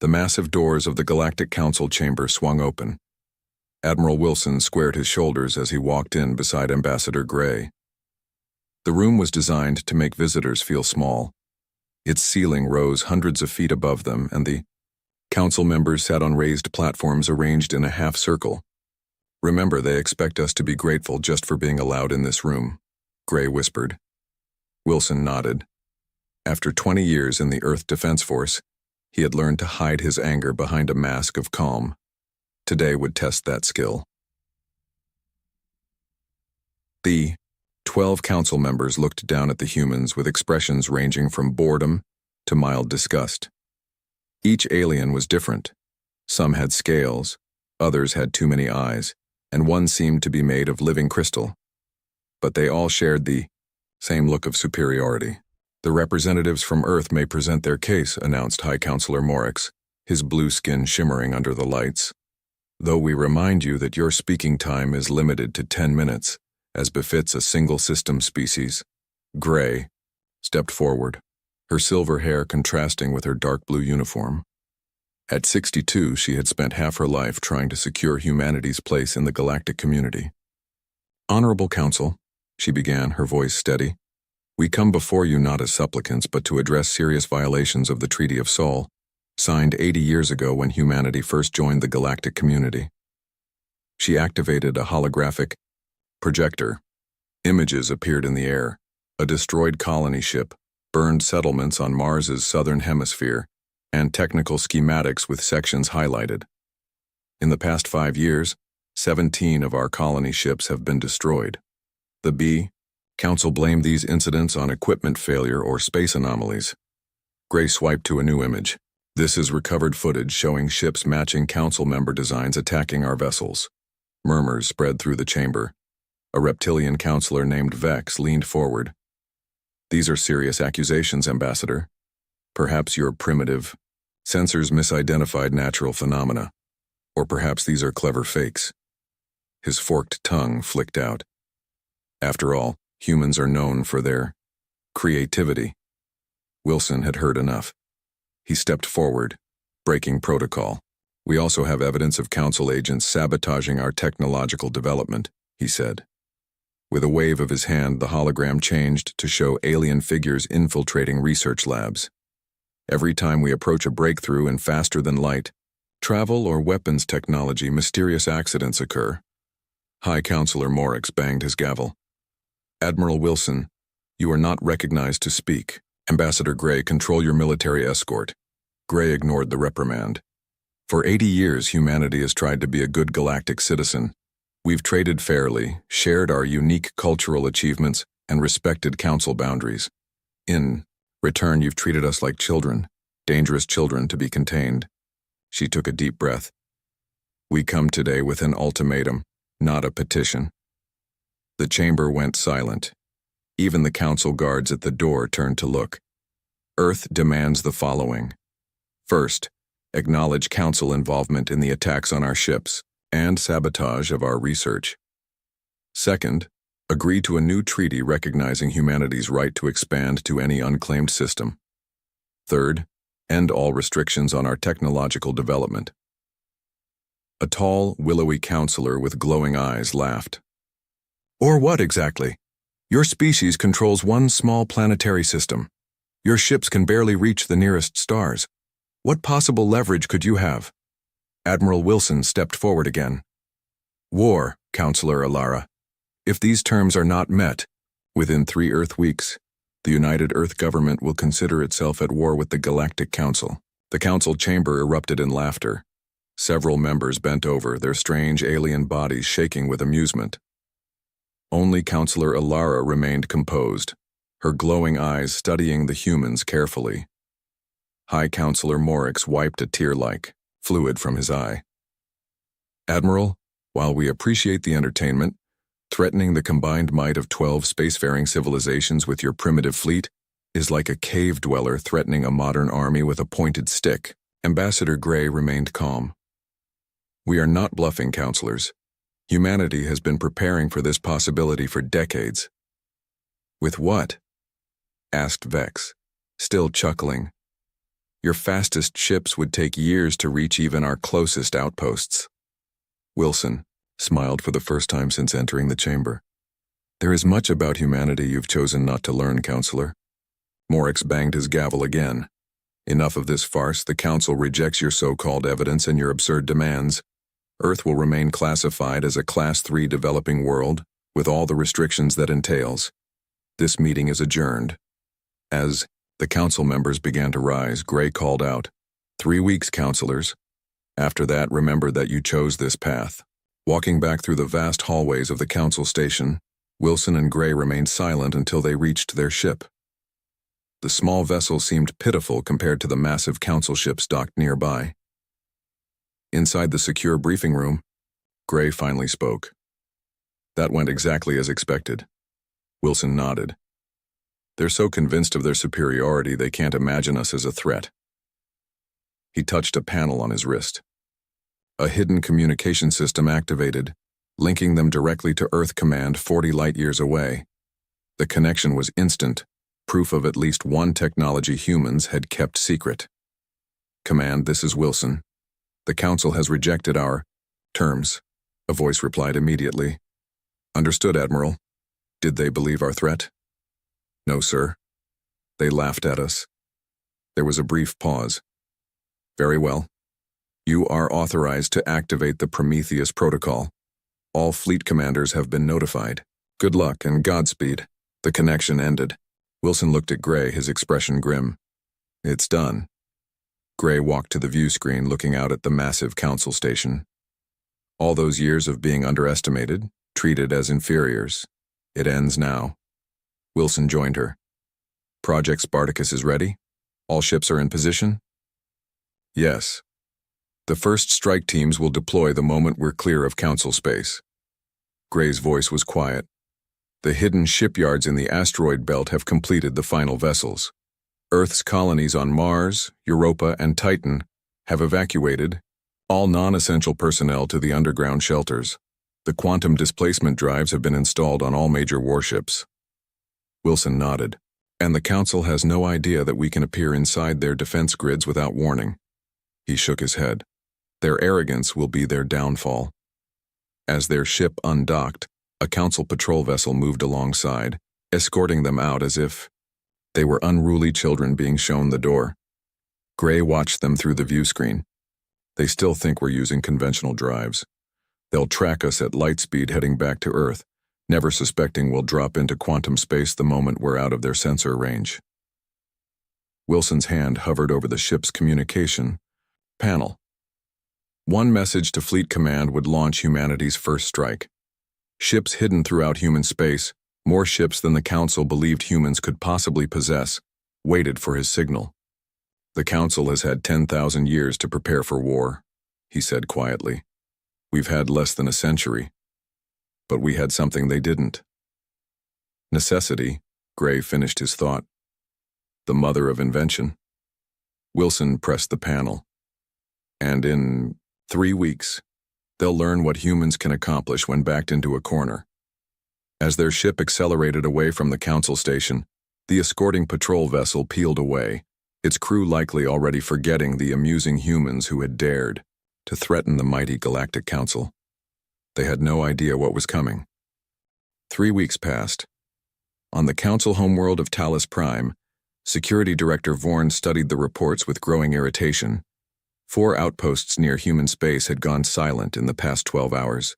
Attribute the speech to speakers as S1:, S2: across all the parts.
S1: The massive doors of the Galactic Council chamber swung open. Admiral Wilson squared his shoulders as he walked in beside Ambassador Gray. The room was designed to make visitors feel small. Its ceiling rose hundreds of feet above them, and the council members sat on raised platforms arranged in a half-circle. "Remember, they expect us to be grateful just for being allowed in this room," Gray whispered. Wilson nodded. After 20 years in the Earth Defense Force, he had learned to hide his anger behind a mask of calm. Today would test that skill. The 12 council members looked down at the humans with expressions ranging from boredom to mild disgust. Each alien was different. Some had scales, others had too many eyes, and one seemed to be made of living crystal. But they all shared the same look of superiority. "The representatives from Earth may present their case," announced High Counselor Morix, his blue skin shimmering under the lights. "Though we remind you that your speaking time is limited to 10 minutes, as befits a single-system species." Gray stepped forward, her silver hair contrasting with her dark blue uniform. At 62, she had spent half her life trying to secure humanity's place in the galactic community. "Honorable Council," she began, her voice steady, "we come before you not as supplicants but to address serious violations of the Treaty of Sol, signed 80 years ago when humanity first joined the galactic community." She activated a holographic projector. Images appeared in the air: a destroyed colony ship, burned settlements on Mars's southern hemisphere, and technical schematics with sections highlighted. "In the past 5 years, 17 of our colony ships have been destroyed. The B Council blamed these incidents on equipment failure or space anomalies." Gray swiped to a new image. "This is recovered footage showing ships matching Council member designs attacking our vessels." Murmurs spread through the chamber. A reptilian counselor named Vex leaned forward. "These are serious accusations, Ambassador. Perhaps your primitive sensors misidentified natural phenomena. Or perhaps these are clever fakes." His forked tongue flicked out. "After all, humans are known for their creativity." Wilson had heard enough. He stepped forward, breaking protocol. "We also have evidence of Council agents sabotaging our technological development," he said. With a wave of his hand, the hologram changed to show alien figures infiltrating research labs. "Every time we approach a breakthrough in faster-than-light travel or weapons technology, mysterious accidents occur." High Counselor Morix banged his gavel. "Admiral Wilson, you are not recognized to speak. Ambassador Gray, control your military escort." Gray ignored the reprimand. "For 80 years, humanity has tried to be a good galactic citizen. We've traded fairly, shared our unique cultural achievements, and respected Council boundaries. In return, you've treated us like children, dangerous children to be contained." She took a deep breath. "We come today with an ultimatum, not a petition." The chamber went silent. Even the Council guards at the door turned to look. "Earth demands the following. First, acknowledge Council involvement in the attacks on our ships and sabotage of our research. Second, agree to a new treaty recognizing humanity's right to expand to any unclaimed system. Third, end all restrictions on our technological development." A tall, willowy counselor with glowing eyes laughed. "Or what exactly? Your species controls one small planetary system. Your ships can barely reach the nearest stars. What possible leverage could you have?" Admiral Wilson stepped forward again. "War, Counselor Alara. If these terms are not met, within 3 Earth weeks, the United Earth government will consider itself at war with the Galactic Council." The Council chamber erupted in laughter. Several members bent over, their strange alien bodies shaking with amusement. Only Counselor Alara remained composed, her glowing eyes studying the humans carefully. High Counselor Morix wiped a tear-like fluid from his eye. "Admiral, while we appreciate the entertainment, threatening the combined might of 12 spacefaring civilizations with your primitive fleet is like a cave dweller threatening a modern army with a pointed stick." Ambassador Gray remained calm. "We are not bluffing, counselors. Humanity has been preparing for this possibility for decades." "With what?" asked Vex, still chuckling. Your fastest ships would take years to reach even our closest outposts. Wilson smiled for the first time since entering the chamber. There is much about humanity you've chosen not to learn, Counselor. Morix banged his gavel again. Enough of this farce. The Council rejects your so-called evidence and your absurd demands. Earth will remain classified as a Class 3 developing world, with all the restrictions that entails. This meeting is adjourned. As the council members began to rise, Gray called out, 3 weeks, counselors. After that, remember that you chose this path. Walking back through the vast hallways of the council station, Wilson and Gray remained silent until they reached their ship. The small vessel seemed pitiful compared to the massive council ships docked nearby. Inside the secure briefing room, Gray finally spoke. That went exactly as expected. Wilson nodded. They're so convinced of their superiority they can't imagine us as a threat. He touched a panel on his wrist. A hidden communication system activated, linking them directly to Earth Command 40 light-years away. The connection was instant, proof of at least one technology humans had kept secret. Command, this is Wilson. The Council has rejected our terms, a voice replied immediately. Understood, Admiral. Did they believe our threat? No, sir. They laughed at us. There was a brief pause. Very well. You are authorized to activate the Prometheus Protocol. All fleet commanders have been notified. Good luck and Godspeed. The connection ended. Wilson looked at Gray, his expression grim. It's done. Gray walked to the view screen, looking out at the massive council station. All those years of being underestimated, treated as inferiors. It ends now. Wilson joined her. Project Spartacus is ready? All ships are in position? Yes. The first strike teams will deploy the moment we're clear of council space. Gray's voice was quiet. The hidden shipyards in the asteroid belt have completed the final vessels. Earth's colonies on Mars, Europa, and Titan have evacuated all non-essential personnel to the underground shelters. The quantum displacement drives have been installed on all major warships. Wilson nodded. And the Council has no idea that we can appear inside their defense grids without warning. He shook his head. Their arrogance will be their downfall. As their ship undocked, a Council patrol vessel moved alongside, escorting them out as if they were unruly children being shown the door. Gray watched them through the view screen. They still think we're using conventional drives. They'll track us at light speed heading back to Earth, never suspecting we'll drop into quantum space the moment we're out of their sensor range. Wilson's hand hovered over the ship's communication panel. One message to Fleet Command would launch humanity's first strike. Ships hidden throughout human space, more ships than the Council believed humans could possibly possess, waited for his signal. The Council has had 10,000 years to prepare for war, he said quietly. We've had less than a century. But we had something they didn't. Necessity, Gray finished his thought. The mother of invention. Wilson pressed the panel. And in 3 weeks, they'll learn what humans can accomplish when backed into a corner. As their ship accelerated away from the Council station, the escorting patrol vessel peeled away, its crew likely already forgetting the amusing humans who had dared to threaten the mighty Galactic Council. They had no idea what was coming. 3 weeks passed. On the Council homeworld of Talos Prime, Security Director Vorn studied the reports with growing irritation. 4 outposts near human space had gone silent in the past 12 hours.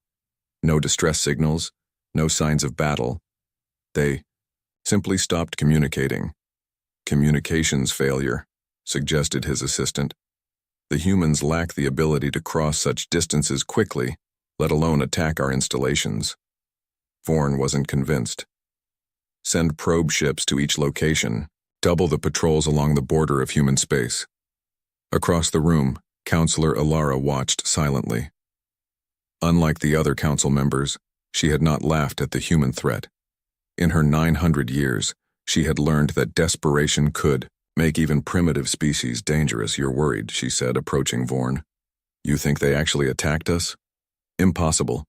S1: No distress signals, no signs of battle. They simply stopped communicating. Communications failure, suggested his assistant. The humans lack the ability to cross such distances quickly, let alone attack our installations. Vorn wasn't convinced. Send probe ships to each location, double the patrols along the border of human space. Across the room, Counselor Ilara watched silently. Unlike the other council members, she had not laughed at the human threat. In her 900 years, she had learned that desperation could make even primitive species dangerous. You're worried, she said, approaching Vorn. You think they actually attacked us? Impossible,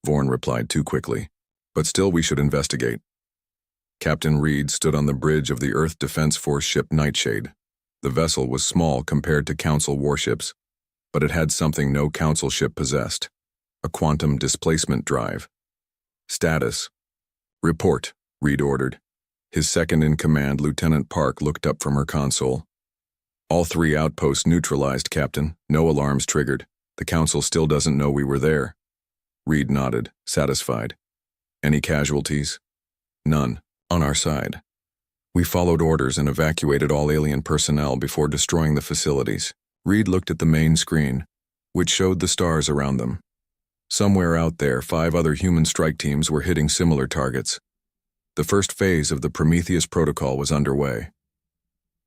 S1: Vorn replied too quickly. But still we should investigate. Captain Reed stood on the bridge of the Earth Defense Force ship Nightshade. The vessel was small compared to Council warships, but it had something no Council ship possessed: a quantum displacement drive. Status. Report, Reed ordered. His second-in-command, Lieutenant Park, looked up from her console. All 3 outposts neutralized, Captain. No alarms triggered. The Council still doesn't know we were there. Reed nodded, satisfied. Any casualties? None. On our side. We followed orders and evacuated all alien personnel before destroying the facilities. Reed looked at the main screen, which showed the stars around them. Somewhere out there, 5 other human strike teams were hitting similar targets. The first phase of the Prometheus protocol was underway.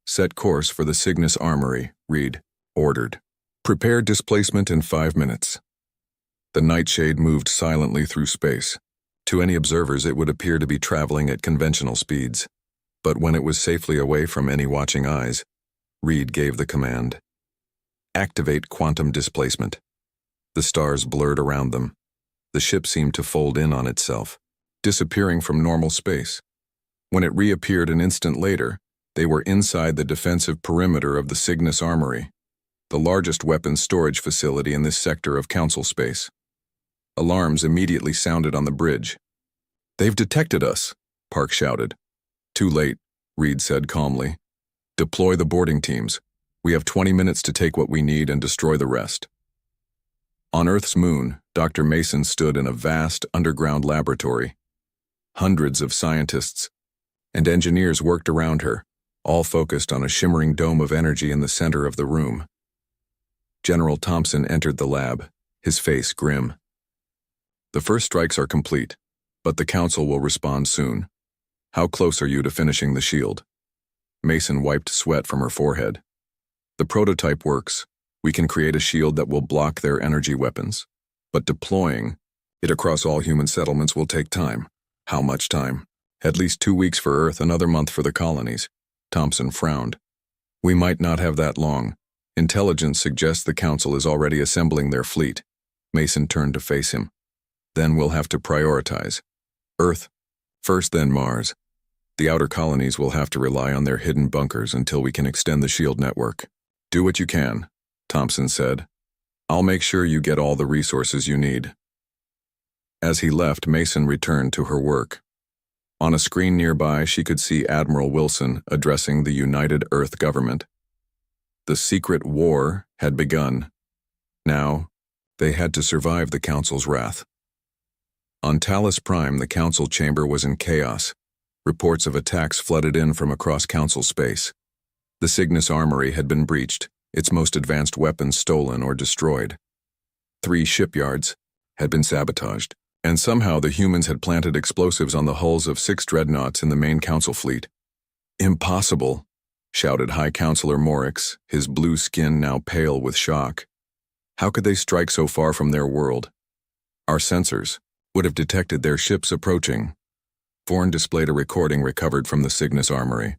S1: Set course for the Cygnus Armory, Reed ordered. Prepare displacement in 5 minutes. The Nightshade moved silently through space. To any observers, it would appear to be traveling at conventional speeds. But when it was safely away from any watching eyes, Reed gave the command. Activate quantum displacement. The stars blurred around them. The ship seemed to fold in on itself, disappearing from normal space. When it reappeared an instant later, they were inside the defensive perimeter of the Cygnus Armory, the largest weapons storage facility in this sector of Council space. Alarms immediately sounded on the bridge. They've detected us, Park shouted. Too late, Reed said calmly. Deploy the boarding teams. We have 20 minutes to take what we need and destroy the rest. On Earth's moon, Dr. Mason stood in a vast underground laboratory. Hundreds of scientists and engineers worked around her, all focused on a shimmering dome of energy in the center of the room. General Thompson entered the lab, his face grim. The first strikes are complete, but the Council will respond soon. How close are you to finishing the shield? Mason wiped sweat from her forehead. The prototype works. We can create a shield that will block their energy weapons. But deploying it across all human settlements will take time. How much time? At least 2 weeks for Earth, another month for the colonies. Thompson frowned. We might not have that long. Intelligence suggests the Council is already assembling their fleet. Mason turned to face him. Then we'll have to prioritize. Earth, first, then Mars. The outer colonies will have to rely on their hidden bunkers until we can extend the shield network. Do what you can, Thompson said. I'll make sure you get all the resources you need. As he left, Mason returned to her work. On a screen nearby, she could see Admiral Wilson addressing the United Earth government. The secret war had begun. Now, they had to survive the Council's wrath. On Talus Prime, the Council chamber was in chaos. Reports of attacks flooded in from across Council space. The Cygnus Armory had been breached, its most advanced weapons stolen or destroyed. 3 shipyards had been sabotaged, and somehow the humans had planted explosives on the hulls of 6 dreadnoughts in the main Council fleet. Impossible, shouted High Counselor Morix, his blue skin now pale with shock. How could they strike so far from their world? Our sensors would have detected their ships approaching. Forn displayed a recording recovered from the Cygnus Armory.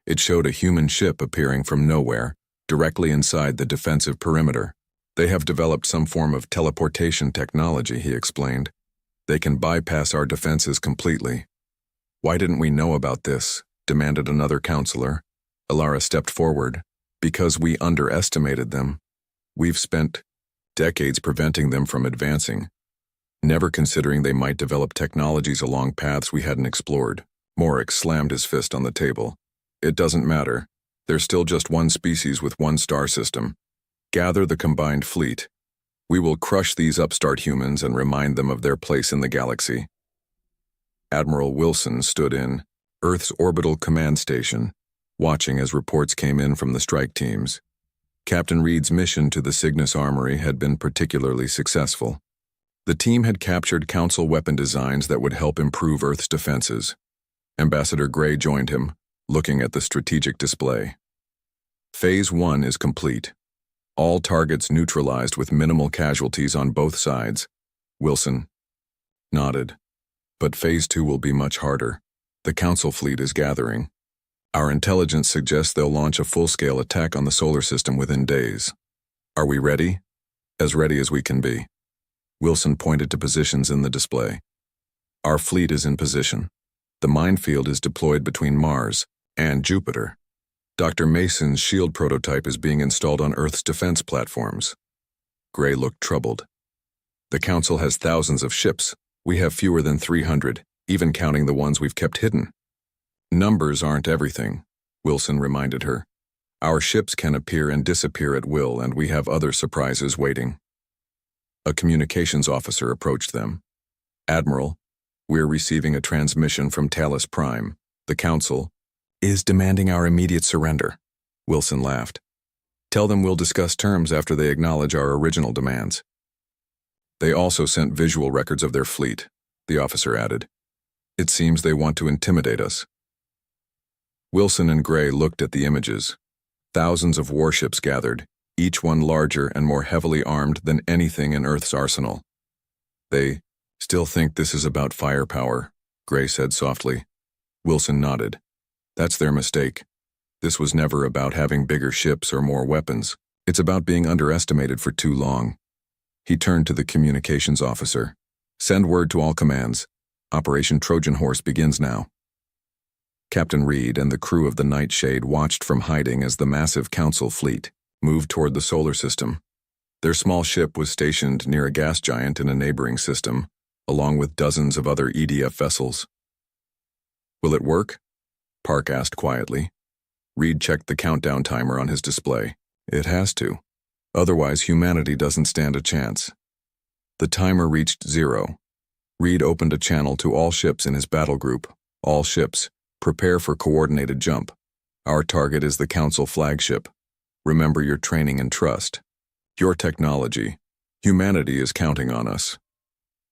S1: It showed a human ship appearing from nowhere, directly inside the defensive perimeter. They have developed some form of teleportation technology, he explained. They can bypass our defenses completely. Why didn't we know about this? Demanded another counselor. Alara stepped forward. Because we underestimated them. We've spent decades preventing them from advancing, never considering they might develop technologies along paths we hadn't explored. Morix slammed his fist on the table. It doesn't matter. There's still just one species with one star system. Gather the combined fleet. We will crush these upstart humans and remind them of their place in the galaxy. Admiral Wilson stood in Earth's orbital command station, watching as reports came in from the strike teams. Captain Reed's mission to the Cygnus Armory had been particularly successful. The team had captured Council weapon designs that would help improve Earth's defenses. Ambassador Gray joined him, looking at the strategic display. Phase 1 is complete. All targets neutralized with minimal casualties on both sides. Wilson nodded. But Phase 2 will be much harder. The Council fleet is gathering. Our intelligence suggests they'll launch a full-scale attack on the solar system within days. Are we ready? As ready as we can be. Wilson pointed to positions in the display. Our fleet is in position. The minefield is deployed between Mars and Jupiter. Dr. Mason's shield prototype is being installed on Earth's defense platforms. Gray looked troubled. The Council has thousands of ships. We have fewer than 300, even counting the ones we've kept hidden. Numbers aren't everything, Wilson reminded her. Our ships can appear and disappear at will, and we have other surprises waiting. A communications officer approached them. Admiral, we're receiving a transmission from Talos Prime. The Council is demanding our immediate surrender. Wilson laughed. Tell them we'll discuss terms after they acknowledge our original demands. They also sent visual records of their fleet, the officer added. It seems they want to intimidate us. Wilson and Gray looked at the images. Thousands of warships gathered, each one larger and more heavily armed than anything in Earth's arsenal. They still think this is about firepower, Gray said softly. Wilson nodded. That's their mistake. This was never about having bigger ships or more weapons. It's about being underestimated for too long. He turned to the communications officer. Send word to all commands. Operation Trojan Horse begins now. Captain Reed and the crew of the Nightshade watched from hiding as the massive Council fleet moved toward the solar system. Their small ship was stationed near a gas giant in a neighboring system, along with dozens of other EDF vessels. Will it work? Park asked quietly. Reed checked the countdown timer on his display. It has to. Otherwise, humanity doesn't stand a chance. The timer reached 0. Reed opened a channel to all ships in his battle group. All ships, prepare for coordinated jump. Our target is the Council flagship. Remember your training and trust. Your technology. Humanity is counting on us.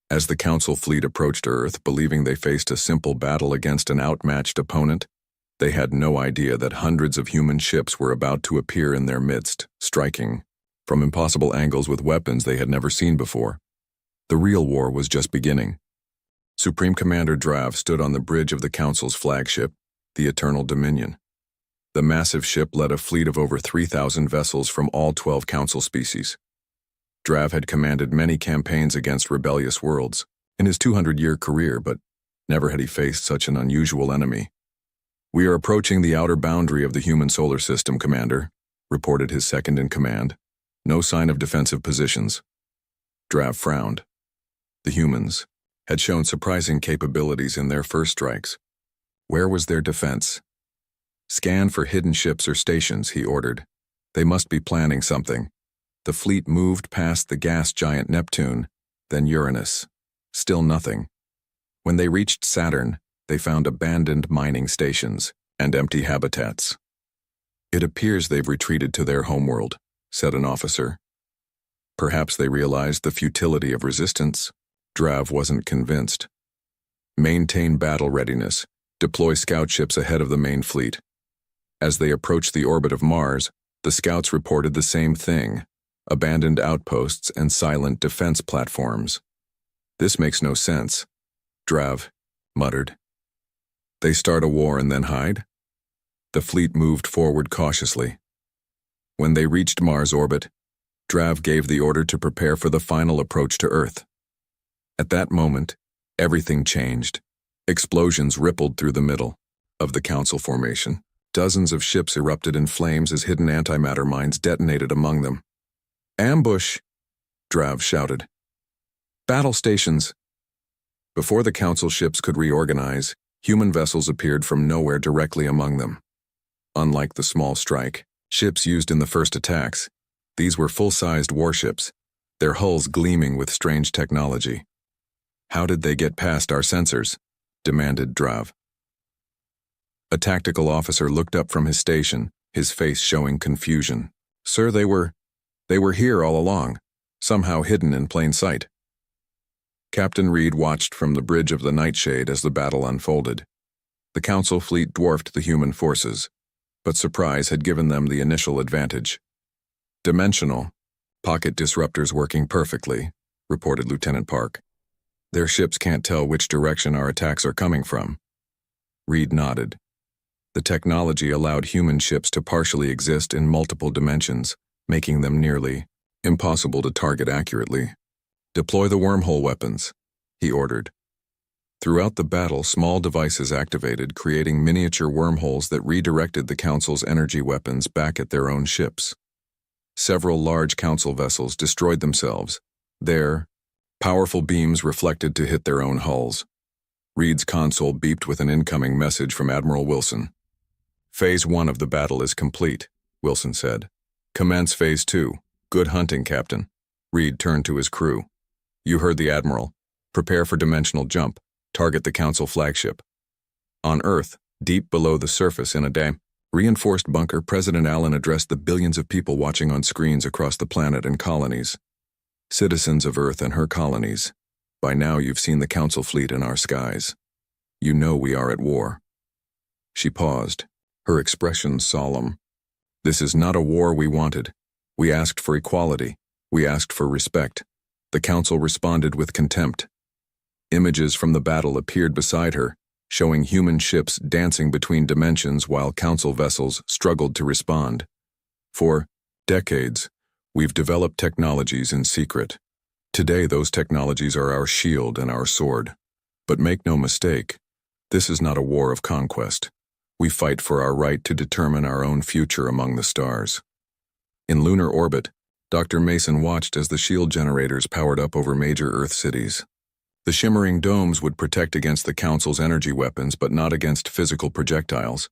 S1: As the Council fleet approached Earth, believing they faced a simple battle against an outmatched opponent, they had no idea that hundreds of human ships were about to appear in their midst, striking from impossible angles with weapons they had never seen before. The real war was just beginning. Supreme Commander Drav stood on the bridge of the Council's flagship, the Eternal Dominion. The massive ship led a fleet of over 3,000 vessels from all 12 Council species. Drav had commanded many campaigns against rebellious worlds in his 200-year career, but never had he faced such an unusual enemy. We are approaching the outer boundary of the human solar system, Commander, reported his second-in-command. No sign of defensive positions. Drav frowned. The humans had shown surprising capabilities in their first strikes. Where was their defense? Scan for hidden ships or stations, he ordered. They must be planning something. The fleet moved past the gas giant Neptune, then Uranus. Still nothing. When they reached Saturn, they found abandoned mining stations and empty habitats. It appears they've retreated to their homeworld, said an officer. Perhaps they realized the futility of resistance. Drav wasn't convinced. Maintain battle readiness. Deploy scout ships ahead of the main fleet. As they approached the orbit of Mars, the scouts reported the same thing: abandoned outposts and silent defense platforms. This makes no sense, Drav muttered. They start a war and then hide? The fleet moved forward cautiously. When they reached Mars orbit, Drav gave the order to prepare for the final approach to Earth. At that moment, everything changed. Explosions rippled through the middle of the Council formation. Dozens of ships erupted in flames as hidden antimatter mines detonated among them. Ambush! Drav shouted. Battle stations! Before the Council ships could reorganize, human vessels appeared from nowhere directly among them. Unlike the small strike ships used in the first attacks, these were full-sized warships, their hulls gleaming with strange technology. How did they get past our sensors? Demanded Drav. A tactical officer looked up from his station, his face showing confusion. Sir, they were here all along, somehow hidden in plain sight. Captain Reed watched from the bridge of the Nightshade as the battle unfolded. The Council fleet dwarfed the human forces, but surprise had given them the initial advantage. Dimensional, pocket disruptors working perfectly, reported Lieutenant Park. Their ships can't tell which direction our attacks are coming from. Reed nodded. The technology allowed human ships to partially exist in multiple dimensions, making them nearly impossible to target accurately. Deploy the wormhole weapons, he ordered. Throughout the battle, small devices activated, creating miniature wormholes that redirected the Council's energy weapons back at their own ships. Several large Council vessels destroyed themselves. Their powerful beams reflected to hit their own hulls. Reed's console beeped with an incoming message from Admiral Wilson. Phase 1 of the battle is complete, Wilson said. Commence Phase 2. Good hunting, Captain. Reed turned to his crew. You heard the Admiral. Prepare for dimensional jump. Target the Council flagship. On Earth, deep below the surface in a reinforced bunker, President Allen addressed the billions of people watching on screens across the planet and colonies. Citizens of Earth and her colonies, by now you've seen the Council fleet in our skies. You know we are at war. She paused, her expression solemn. This is not a war we wanted. We asked for equality. We asked for respect. The Council responded with contempt. Images from the battle appeared beside her, showing human ships dancing between dimensions while Council vessels struggled to respond. For decades, we've developed technologies in secret. Today, those technologies are our shield and our sword. But make no mistake, this is not a war of conquest. We fight for our right to determine our own future among the stars. In lunar orbit, Dr. Mason watched as the shield generators powered up over major Earth cities. The shimmering domes would protect against the Council's energy weapons but not against physical projectiles,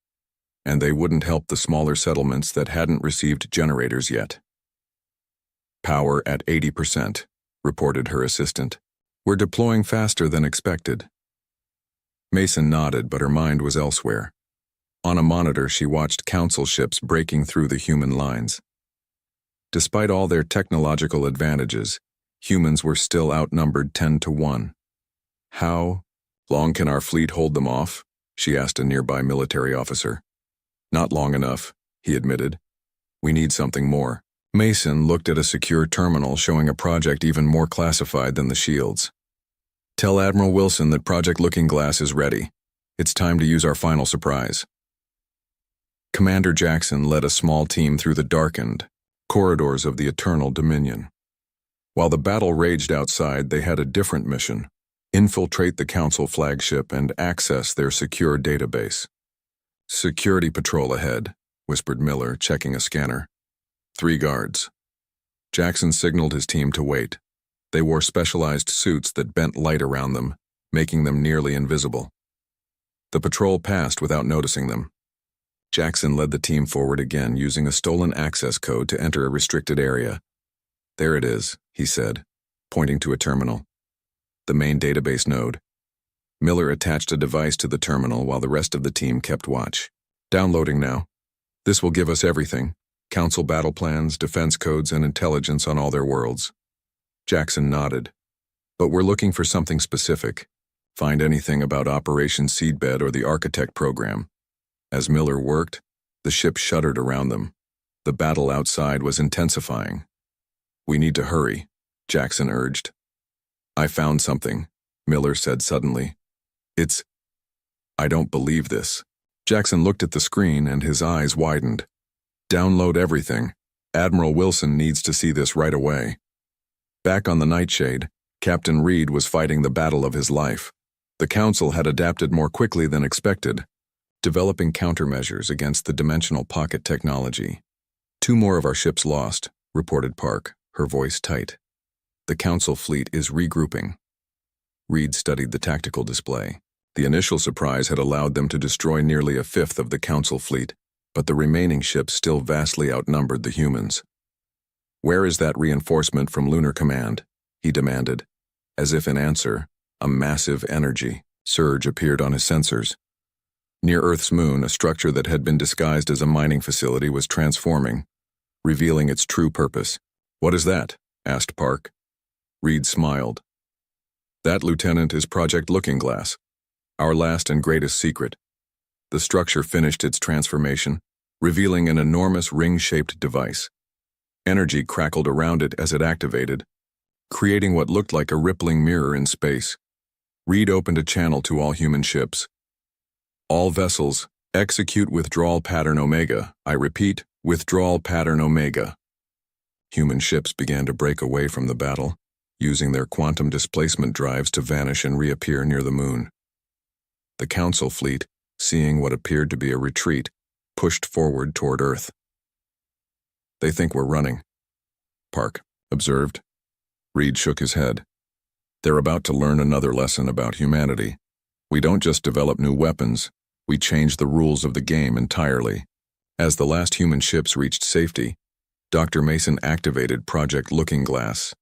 S1: and they wouldn't help the smaller settlements that hadn't received generators yet. Power at 80%, reported her assistant. We're deploying faster than expected. Mason nodded, but her mind was elsewhere. On a monitor, she watched Council ships breaking through the human lines. Despite all their technological advantages, humans were still outnumbered 10-1. How long can our fleet hold them off? She asked a nearby military officer. Not long enough, he admitted. We need something more. Mason looked at a secure terminal showing a project even more classified than the shields. Tell Admiral Wilson that Project Looking Glass is ready. It's time to use our final surprise. Commander Jackson led a small team through the darkened corridors of the Eternal Dominion. While the battle raged outside, they had a different mission: infiltrate the Council flagship and access their secure database. Security patrol ahead, whispered Miller, checking a scanner. 3 guards. Jackson signaled his team to wait. They wore specialized suits that bent light around them, making them nearly invisible. The patrol passed without noticing them. Jackson led the team forward again, using a stolen access code to enter a restricted area. There it is, he said, pointing to a terminal. The main database node. Miller attached a device to the terminal while the rest of the team kept watch. Downloading now. This will give us everything: Council battle plans, defense codes, and intelligence on all their worlds. Jackson nodded. But we're looking for something specific. Find anything about Operation Seedbed or the Architect program. As Miller worked, the ship shuddered around them. The battle outside was intensifying. We need to hurry, Jackson urged. I found something, Miller said suddenly. I don't believe this. Jackson looked at the screen and his eyes widened. Download everything. Admiral Wilson needs to see this right away. Back on the Nightshade, Captain Reed was fighting the battle of his life. The Council had adapted more quickly than expected, developing countermeasures against the dimensional pocket technology. 2 more of our ships lost, reported Park, her voice tight. The Council fleet is regrouping. Reed studied the tactical display. The initial surprise had allowed them to destroy nearly 1/5 of the Council fleet, but the remaining ships still vastly outnumbered the humans. Where is that reinforcement from Lunar Command? He demanded. As if in answer, a massive energy surge appeared on his sensors. Near Earth's moon, a structure that had been disguised as a mining facility was transforming, revealing its true purpose. What is that? Asked Park. Reed smiled. That, Lieutenant, is Project Looking Glass, our last and greatest secret. The structure finished its transformation, revealing an enormous ring-shaped device. Energy crackled around it as it activated, creating what looked like a rippling mirror in space. Reed opened a channel to all human ships. All vessels, execute withdrawal pattern Omega. I repeat, withdrawal pattern Omega. Human ships began to break away from the battle, using their quantum displacement drives to vanish and reappear near the moon. The Council fleet, seeing what appeared to be a retreat, pushed forward toward Earth. "They think we're running," Park observed. Reed shook his head. "They're about to learn another lesson about humanity. We don't just develop new weapons, we change the rules of the game entirely." As the last human ships reached safety, Dr. Mason activated Project Looking Glass.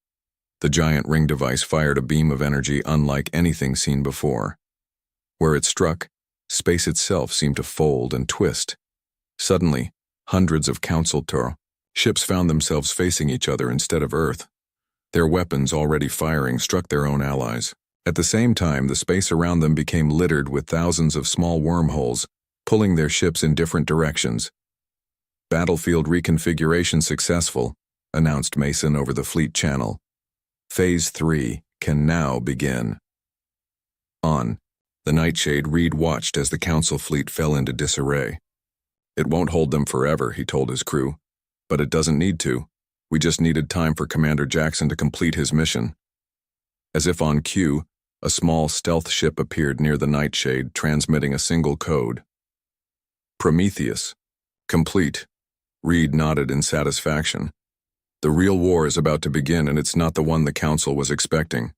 S1: The giant ring device fired a beam of energy unlike anything seen before. Where it struck, space itself seemed to fold and twist. Suddenly, hundreds of Council ships found themselves facing each other instead of Earth. Their weapons, already firing, struck their own allies. At the same time, the space around them became littered with thousands of small wormholes, pulling their ships in different directions. "Battlefield reconfiguration successful," announced Mason over the fleet channel. "Phase 3 can now begin." On the Nightshade, Reed watched as the Council fleet fell into disarray. "It won't hold them forever," he told his crew. "But it doesn't need to. We just needed time for Commander Jackson to complete his mission." As if on cue, a small stealth ship appeared near the Nightshade, transmitting a single code. "Prometheus. Complete." Reed nodded in satisfaction. "The real war is about to begin, and it's not the one the Council was expecting."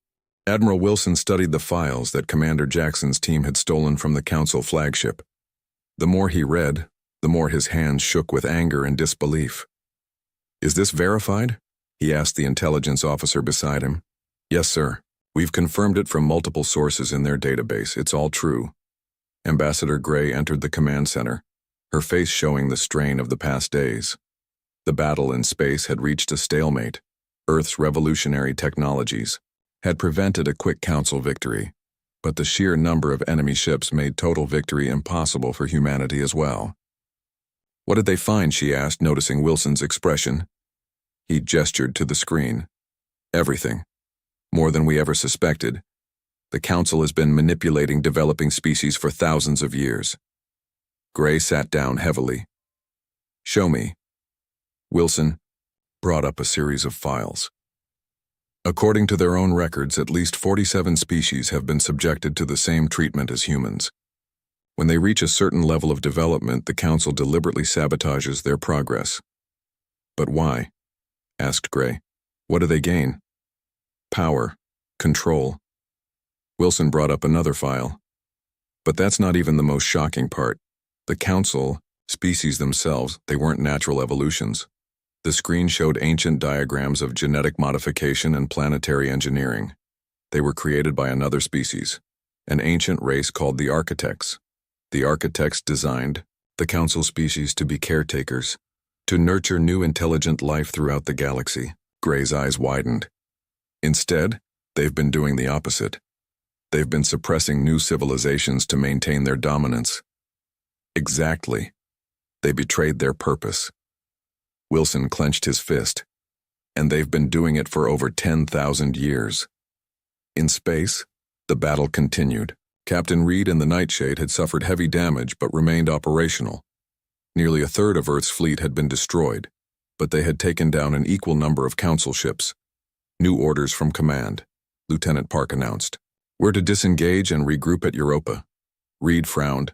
S1: Admiral Wilson studied the files that Commander Jackson's team had stolen from the Council flagship. The more he read, the more his hands shook with anger and disbelief. "Is this verified?" he asked the intelligence officer beside him. "Yes, sir. We've confirmed it from multiple sources in their database. It's all true." Ambassador Gray entered the command center, her face showing the strain of the past days. The battle in space had reached a stalemate. Earth's revolutionary technologies had prevented a quick Council victory, but the sheer number of enemy ships made total victory impossible for humanity as well. "What did they find?" she asked, noticing Wilson's expression. He gestured to the screen. "Everything. More than we ever suspected. The Council has been manipulating developing species for thousands of years." Gray sat down heavily. "Show me." Wilson brought up a series of files. According to their own records, at least 47 species have been subjected to the same treatment as humans. When they reach a certain level of development, the Council deliberately sabotages their progress. "But why?" asked Gray. "What do they gain?" "Power. Control." Wilson brought up another file. "But that's not even the most shocking part. The Council, species themselves, they weren't natural evolutions." The screen showed ancient diagrams of genetic modification and planetary engineering. They were created by another species, an ancient race called the Architects. The Architects designed the Council species to be caretakers, to nurture new intelligent life throughout the galaxy. Gray's eyes widened. Instead, they've been doing the opposite. They've been suppressing new civilizations to maintain their dominance. Exactly. They betrayed their purpose. Wilson clenched his fist. And they've been doing it for over 10,000 years. In space, the battle continued. Captain Reed and the Nightshade had suffered heavy damage but remained operational. Nearly a third of Earth's fleet had been destroyed, but they had taken down an equal number of Council ships. "New orders from command," Lieutenant Park announced. "We're to disengage and regroup at Europa." Reed frowned.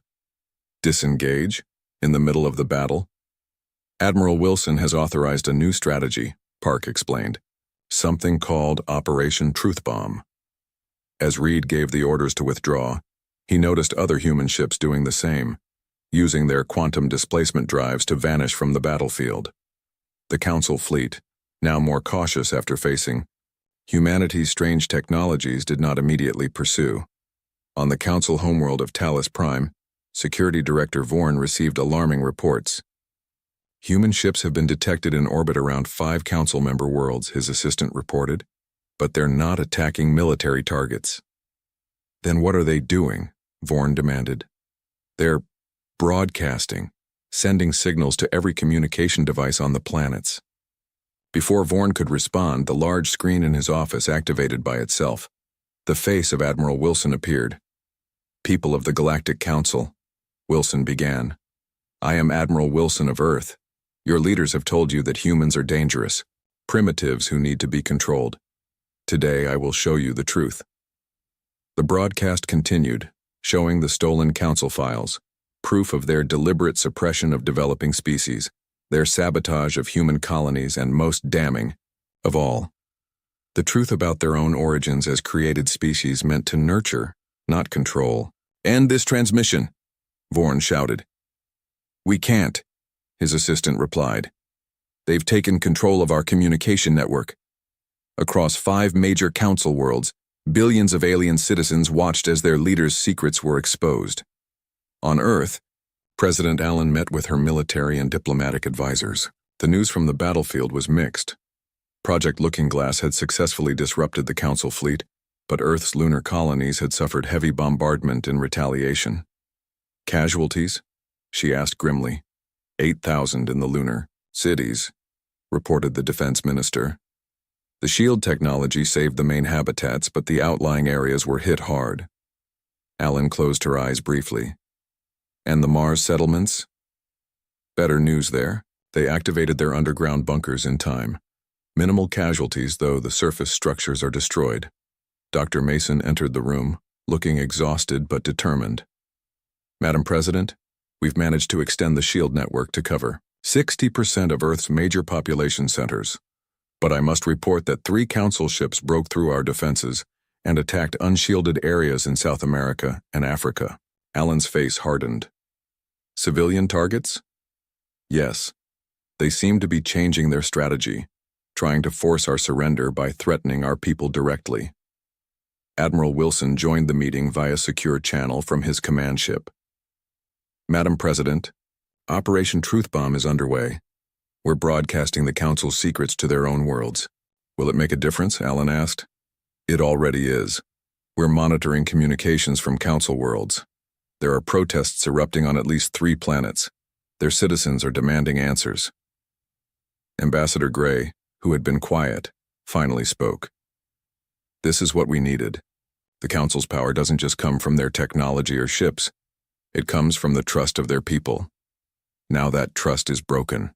S1: "Disengage? In the middle of the battle?" "Admiral Wilson has authorized a new strategy," Park explained. "Something called Operation Truth Bomb." As Reed gave the orders to withdraw, he noticed other human ships doing the same, using their quantum displacement drives to vanish from the battlefield. The Council fleet, now more cautious after facing humanity's strange technologies, did not immediately pursue. On the Council homeworld of Talus Prime, Security Director Vorn received alarming reports. "Human ships have been detected in orbit around 5 Council member worlds," his assistant reported, "but they're not attacking military targets." "Then what are they doing?" Vorn demanded. "They're broadcasting, sending signals to every communication device on the planets." Before Vorn could respond, the large screen in his office activated by itself. The face of Admiral Wilson appeared. "People of the Galactic Council," Wilson began. "I am Admiral Wilson of Earth. Your leaders have told you that humans are dangerous, primitives who need to be controlled. Today I will show you the truth." The broadcast continued, showing the stolen council files, proof of their deliberate suppression of developing species, their sabotage of human colonies, and most damning of all, the truth about their own origins as created species meant to nurture, not control. "End this transmission," Vorn shouted. "We can't," his assistant replied. "They've taken control of our communication network." Across 5 major council worlds, billions of alien citizens watched as their leaders' secrets were exposed. On Earth, President Allen met with her military and diplomatic advisors. The news from the battlefield was mixed. Project Looking Glass had successfully disrupted the Council fleet, but Earth's lunar colonies had suffered heavy bombardment in retaliation. "Casualties?" she asked grimly. 8,000 in the lunar cities, reported the defense minister. The shield technology saved the main habitats, but the outlying areas were hit hard. Allen closed her eyes briefly. "And the Mars settlements?" "Better news there. They activated their underground bunkers in time. Minimal casualties, though the surface structures are destroyed." Dr. Mason entered the room, looking exhausted but determined. "Madam President, we've managed to extend the shield network to cover 60% of Earth's major population centers. But I must report that 3 council ships broke through our defenses and attacked unshielded areas in South America and Africa." Allen's face hardened. "Civilian targets?" "Yes. They seem to be changing their strategy, trying to force our surrender by threatening our people directly." Admiral Wilson joined the meeting via secure channel from his command ship. "Madam President, Operation Truth Bomb is underway. We're broadcasting the Council's secrets to their own worlds." "Will it make a difference?" Allen asked. "It already is. We're monitoring communications from Council worlds. There are protests erupting on at least 3 planets. Their citizens are demanding answers." Ambassador Gray, who had been quiet, finally spoke. "This is what we needed. The Council's power doesn't just come from their technology or ships. It comes from the trust of their people. Now that trust is broken."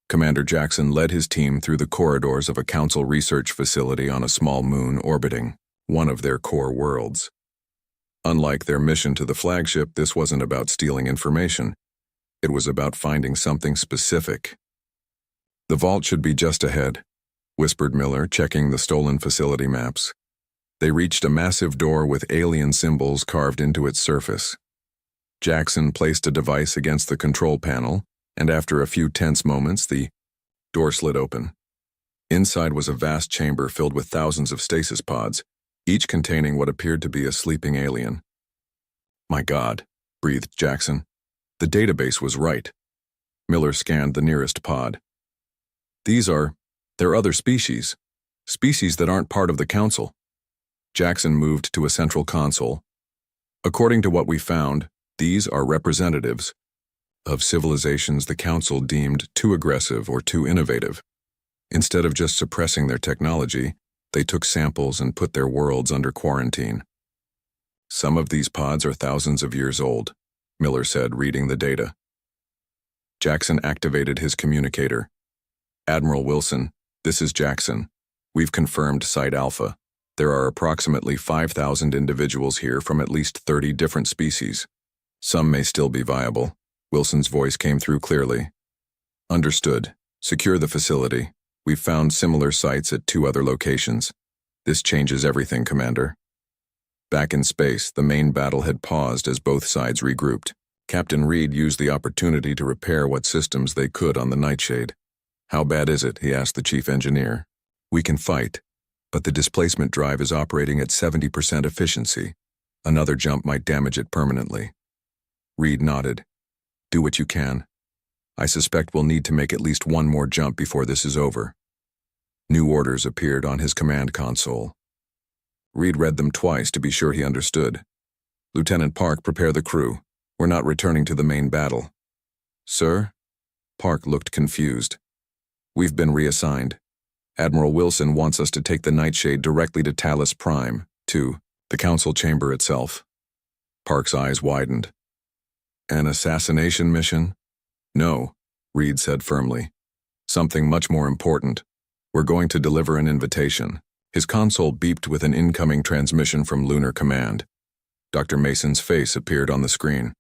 S1: Commander Jackson led his team through the corridors of a Council research facility on a small moon orbiting one of their core worlds. Unlike their mission to the flagship, this wasn't about stealing information. It was about finding something specific. "The vault should be just ahead," whispered Miller, checking the stolen facility maps. They reached a massive door with alien symbols carved into its surface. Jackson placed a device against the control panel, and after a few tense moments, the door slid open. Inside was a vast chamber filled with thousands of stasis pods, each containing what appeared to be a sleeping alien. "My God," breathed Jackson. The database was right. Miller scanned the nearest pod. They're other species that aren't part of the Council." Jackson moved to a central console. "According to what we found, these are representatives of civilizations the Council deemed too aggressive or too innovative. Instead of just suppressing their technology, they took samples and put their worlds under quarantine. Some of these pods are thousands of years old," Miller said, reading the data. Jackson activated his communicator. "Admiral Wilson, this is Jackson. We've confirmed Site Alpha. There are approximately 5,000 individuals here from at least 30 different species. Some may still be viable." Wilson's voice came through clearly. "Understood. Secure the facility. We've found similar sites at 2 other locations. This changes everything, Commander." Back in space, the main battle had paused as both sides regrouped. Captain Reed used the opportunity to repair what systems they could on the Nightshade. "How bad is it?" he asked the chief engineer. "We can fight, but the displacement drive is operating at 70% efficiency. Another jump might damage it permanently." Reed nodded. "Do what you can. I suspect we'll need to make at least one more jump before this is over." New orders appeared on his command console. Reed read them twice to be sure he understood. "Lieutenant Park, prepare the crew. We're not returning to the main battle." "Sir?" Park looked confused. "We've been reassigned. Admiral Wilson wants us to take the Nightshade directly to Talus Prime, to the Council chamber itself." Park's eyes widened. "An assassination mission?" "No," Reed said firmly. "Something much more important. We're going to deliver an invitation." His console beeped with an incoming transmission from Lunar Command. Dr. Mason's face appeared on the screen.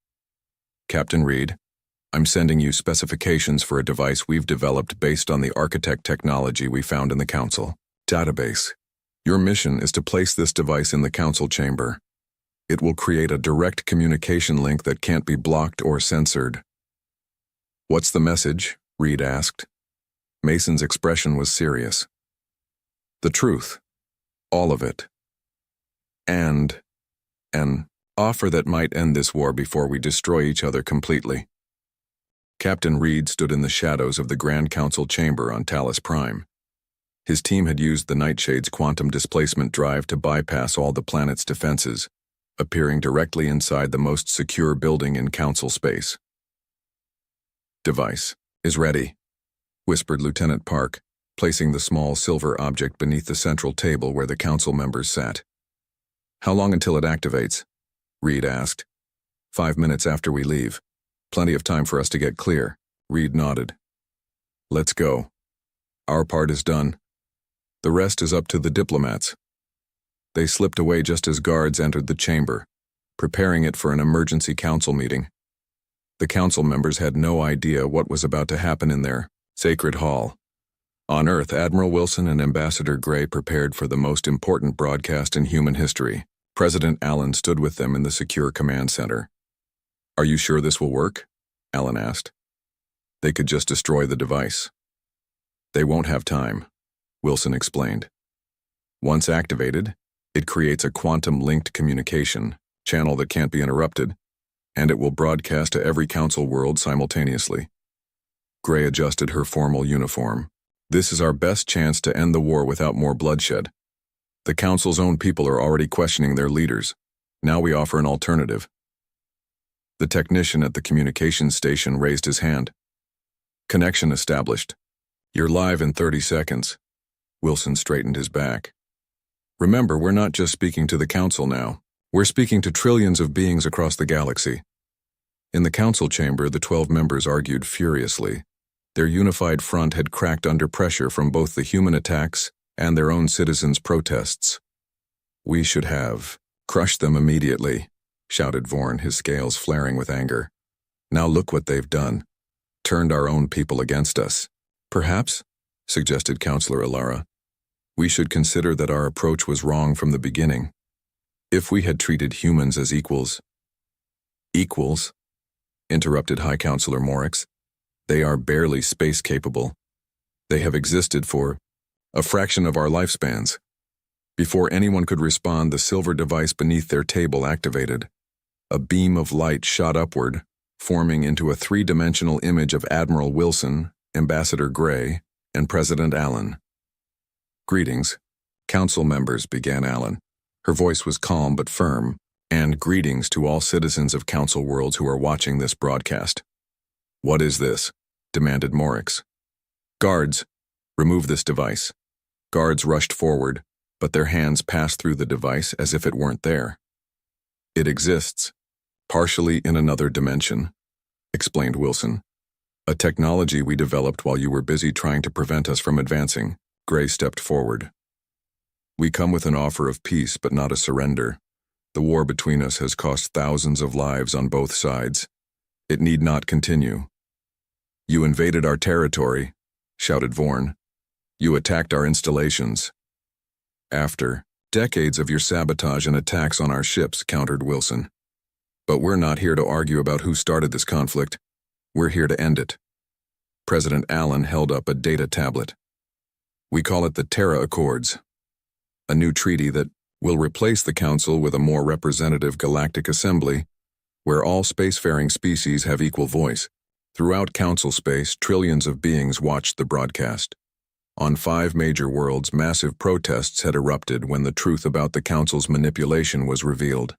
S1: Captain Reed, I'm sending you specifications for a device we've developed based on the architect technology we found in the Council database. Your mission is to place this device in the Council chamber. It will create a direct communication link that can't be blocked or censored. What's the message? Reed asked. Mason's expression was serious. The truth. All of it. And an offer that might end this war before we destroy each other completely. Captain Reed stood in the shadows of the Grand Council chamber on Talos Prime. His team had used the Nightshade's quantum displacement drive to bypass all the planet's defenses, appearing directly inside the most secure building in Council space. Device is ready, whispered Lieutenant Park, placing the small silver object beneath the central table where the Council members sat. How long until it activates? Reed asked. 5 minutes after we leave. Plenty of time for us to get clear. Reed nodded. Let's go. Our part is done. The rest is up to the diplomats. They slipped away just as guards entered the chamber, preparing it for an emergency council meeting. The council members had no idea what was about to happen in their sacred hall. On Earth, Admiral Wilson and Ambassador Gray prepared for the most important broadcast in human history. President Allen stood with them in the secure command center. Are you sure this will work? Allen asked. They could just destroy the device. They won't have time, Wilson explained. Once activated, it creates a quantum-linked communication channel that can't be interrupted, and it will broadcast to every council world simultaneously. Gray adjusted her formal uniform. This is our best chance to end the war without more bloodshed. The council's own people are already questioning their leaders. Now we offer an alternative. The technician at the communications station raised his hand. Connection established. You're live in 30 seconds. Wilson straightened his back. Remember, we're not just speaking to the council now. We're speaking to trillions of beings across the galaxy. In the council chamber, the 12 members argued furiously. Their unified front had cracked under pressure from both the human attacks and their own citizens' protests. We should have crushed them immediately, shouted Vorn, his scales flaring with anger. Now look what they've done. Turned our own people against us. Perhaps, suggested Counselor Alara, we should consider that our approach was wrong from the beginning. If we had treated humans as equals. Equals? Interrupted High Counselor Morix. They are barely space-capable. They have existed for a fraction of our lifespans. Before anyone could respond, the silver device beneath their table activated. A beam of light shot upward, forming into a three-dimensional image of Admiral Wilson, Ambassador Gray, and President Allen. Greetings, Council members, began Allen. Her voice was calm but firm, and greetings to all citizens of Council worlds who are watching this broadcast. What is this? Demanded Morix. Guards, remove this device. Guards rushed forward, but their hands passed through the device as if it weren't there. It exists, partially in another dimension, explained Wilson. A technology we developed while you were busy trying to prevent us from advancing. Gray stepped forward. We come with an offer of peace, but not a surrender. The war between us has cost thousands of lives on both sides. It need not continue. You invaded our territory, shouted Vorn. You attacked our installations. After decades of your sabotage and attacks on our ships, countered Wilson. But we're not here to argue about who started this conflict. We're here to end it. President Allen held up a data tablet. We call it the Terra Accords, a new treaty that will replace the Council with a more representative galactic assembly where all spacefaring species have equal voice. Throughout Council space, trillions of beings watched the broadcast. On 5 major worlds, massive protests had erupted when the truth about the Council's manipulation was revealed.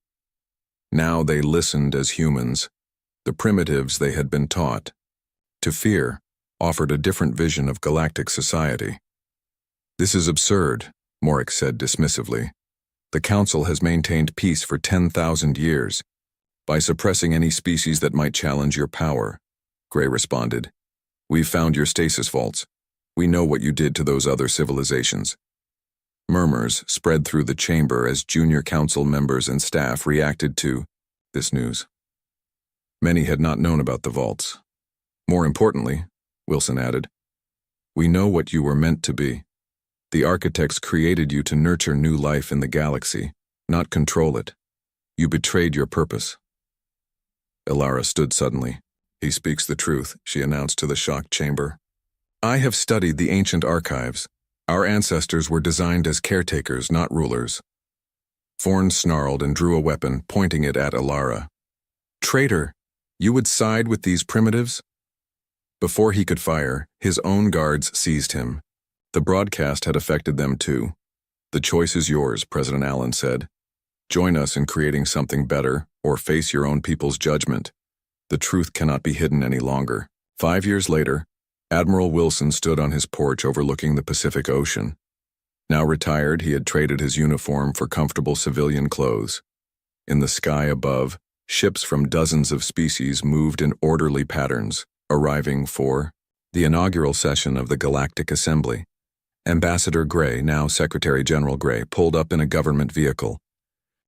S1: Now they listened as humans, the primitives they had been taught to fear, offered a different vision of galactic society. This is absurd, Morix said dismissively. The Council has maintained peace for 10,000 years by suppressing any species that might challenge your power, Gray responded. We've found your stasis vaults. We know what you did to those other civilizations. Murmurs spread through the chamber as junior council members and staff reacted to this news. Many had not known about the vaults. More importantly, Wilson added, we know what you were meant to be. The architects created you to nurture new life in the galaxy, not control it. You betrayed your purpose. Ilara stood suddenly. He speaks the truth, she announced to the shocked chamber. I have studied the ancient archives. Our ancestors were designed as caretakers, not rulers. Forn snarled and drew a weapon, pointing it at Ilara. Traitor, you would side with these primitives? Before he could fire, his own guards seized him. The broadcast had affected them too. The choice is yours, President Allen said. Join us in creating something better, or face your own people's judgment. The truth cannot be hidden any longer. 5 years later, Admiral Wilson stood on his porch overlooking the Pacific Ocean. Now retired, he had traded his uniform for comfortable civilian clothes. In the sky above, ships from dozens of species moved in orderly patterns, arriving for the inaugural session of the Galactic Assembly. Ambassador Gray, now Secretary General Gray, pulled up in a government vehicle.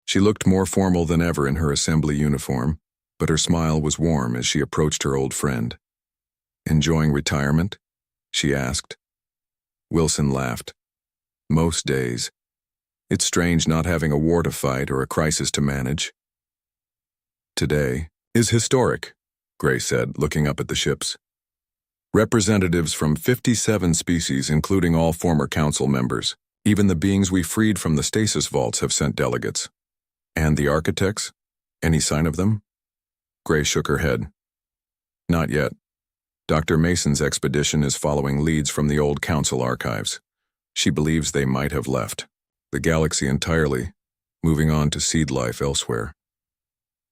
S1: She looked more formal than ever in her assembly uniform, but her smile was warm as she approached her old friend. Enjoying retirement? She asked. Wilson laughed. Most days. It's strange not having a war to fight or a crisis to manage. Today is historic, Gray said, looking up at the ships. Representatives from 57 species, including all former council members, even the beings we freed from the stasis vaults, have sent delegates. And the architects? Any sign of them? Gray shook her head. Not yet. Dr. Mason's expedition is following leads from the old council archives. She believes they might have left the galaxy entirely, moving on to seed life elsewhere.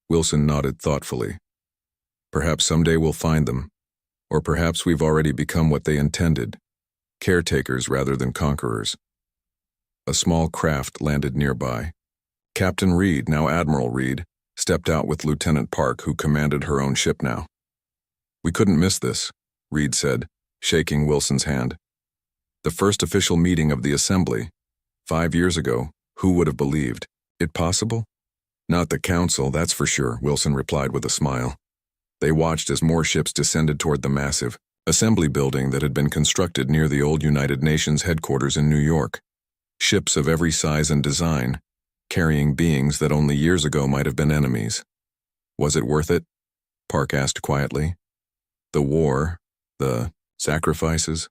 S1: Wilson nodded thoughtfully. Perhaps someday we'll find them, or perhaps we've already become what they intended, caretakers rather than conquerors. A small craft landed nearby. Captain Reed, now Admiral Reed, stepped out with Lieutenant Park, who commanded her own ship now. We couldn't miss this, Reed said, shaking Wilson's hand. The first official meeting of the Assembly. 5 years ago, who would have believed? It possible? Not the Council, that's for sure, Wilson replied with a smile. They watched as more ships descended toward the massive assembly building that had been constructed near the old United Nations headquarters in New York. Ships of every size and design, carrying beings that only years ago might have been enemies. Was it worth it? Park asked quietly. The war, the sacrifices?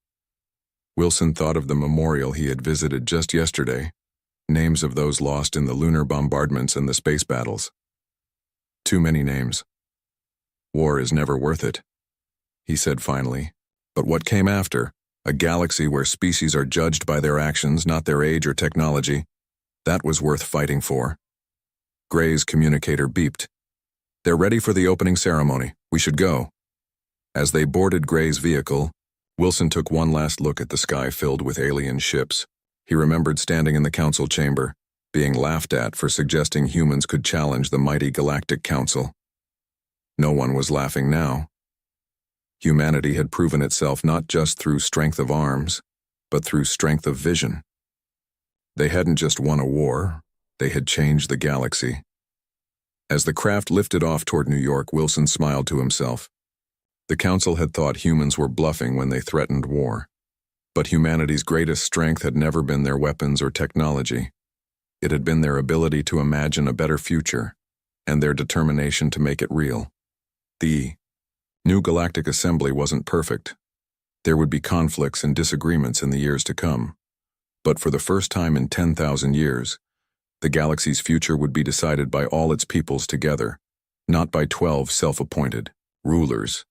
S1: Wilson thought of the memorial he had visited just yesterday, names of those lost in the lunar bombardments and the space battles. Too many names. War is never worth it, he said finally. But what came after? A galaxy where species are judged by their actions, not their age or technology. That was worth fighting for. Gray's communicator beeped. They're ready for the opening ceremony. We should go. As they boarded Gray's vehicle, Wilson took one last look at the sky filled with alien ships. He remembered standing in the council chamber, being laughed at for suggesting humans could challenge the mighty Galactic Council. No one was laughing now. Humanity had proven itself not just through strength of arms, but through strength of vision. They hadn't just won a war, they had changed the galaxy. As the craft lifted off toward New York, Wilson smiled to himself. The Council had thought humans were bluffing when they threatened war. But humanity's greatest strength had never been their weapons or technology. It had been their ability to imagine a better future, and their determination to make it real. The new Galactic Assembly wasn't perfect. There would be conflicts and disagreements in the years to come. But for the first time in 10,000 years, the galaxy's future would be decided by all its peoples together, not by 12 self-appointed rulers.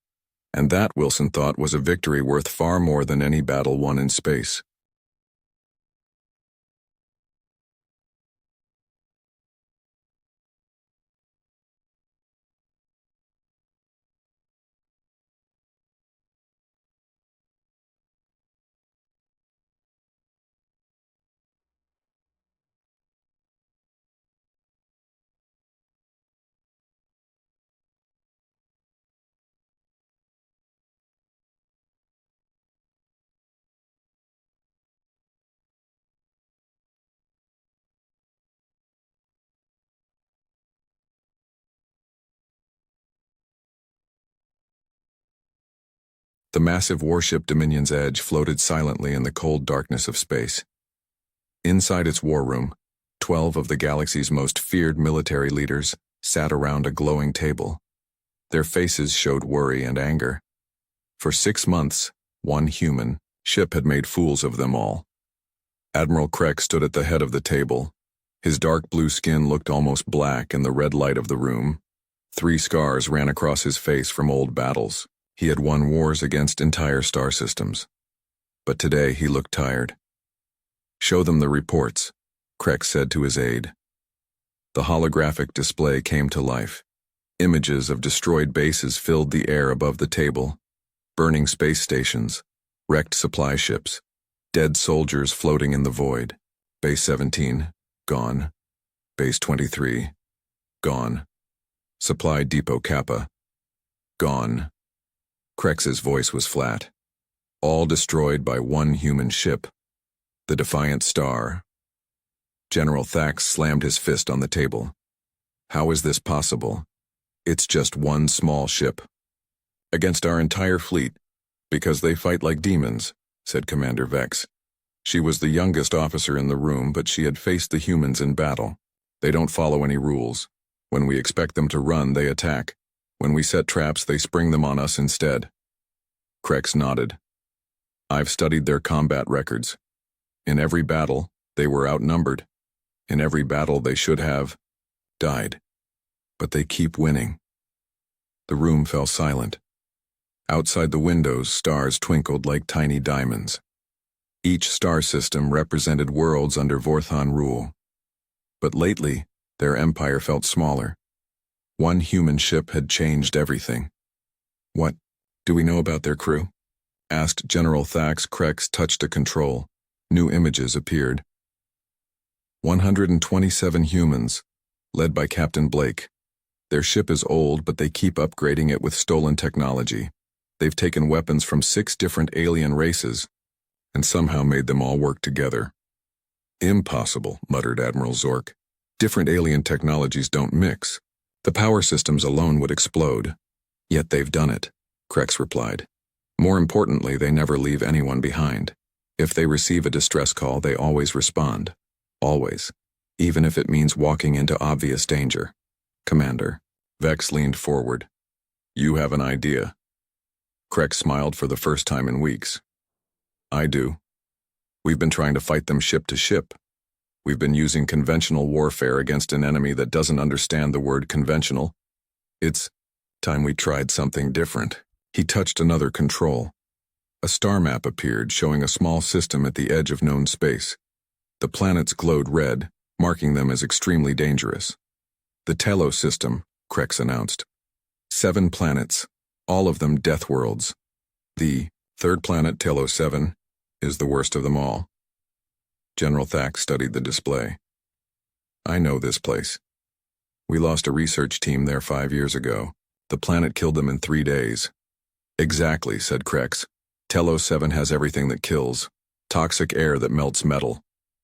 S1: And that, Wilson thought, was a victory worth far more than any battle won in space. The massive warship Dominion's Edge floated silently in the cold darkness of space. Inside its war room, 12 of the galaxy's most feared military leaders sat around a glowing table. Their faces showed worry and anger. For 6 months, one human ship had made fools of them all. Admiral Krex stood at the head of the table. His dark blue skin looked almost black in the red light of the room. 3 scars ran across his face from old battles. He had won wars against entire star systems. But today he looked tired. "Show them the reports," Krex said to his aide. The holographic display came to life. Images of destroyed bases filled the air above the table. Burning space stations, wrecked supply ships, dead soldiers floating in the void. Base 17, gone. Base 23, gone. Supply Depot Kappa, gone. Krex's voice was flat. All destroyed by one human ship, the Defiant Star. General Thax slammed his fist on the table. "How is this possible? It's just one small ship. Against our entire fleet, because they fight like demons," said Commander Vex. She was the youngest officer in the room, but she had faced the humans in battle. "They don't follow any rules. When we expect them to run, they attack. When we set traps, they spring them on us instead." Krex nodded. "I've studied their combat records. In every battle, they were outnumbered. In every battle, they should have died. But they keep winning." The room fell silent. Outside the windows, stars twinkled like tiny diamonds. Each star system represented worlds under Vorthon rule. But lately, their empire felt smaller. One human ship had changed everything. "What do we know about their crew?" asked General Thax. Krex touched a control. New images appeared. 127 humans, led by Captain Blake. Their ship is old, but they keep upgrading it with stolen technology. They've taken weapons from 6 different alien races, and somehow made them all work together. "Impossible," muttered Admiral Zork. "Different alien technologies don't mix. The power systems alone would explode." "Yet they've done it," Krex replied. "More importantly, they never leave anyone behind. If they receive a distress call, they always respond. Always. Even if it means walking into obvious danger." "Commander." Vex leaned forward. "You have an idea." Krex smiled for the first time in weeks. "I do. We've been trying to fight them ship to ship. We've been using conventional warfare against an enemy that doesn't understand the word conventional. It's time we tried something different." He touched another control. A star map appeared, showing a small system at the edge of known space. The planets glowed red, marking them as extremely dangerous. "The Telos system," Krex announced. 7 planets, all of them death worlds. The 3rd planet, Telos 7, is the worst of them all. General Thax studied the display. "I know this place. We lost a research team there 5 years ago. The planet killed them in 3 days." "Exactly," said Krex. "Telos 7 has everything that kills. Toxic air that melts metal.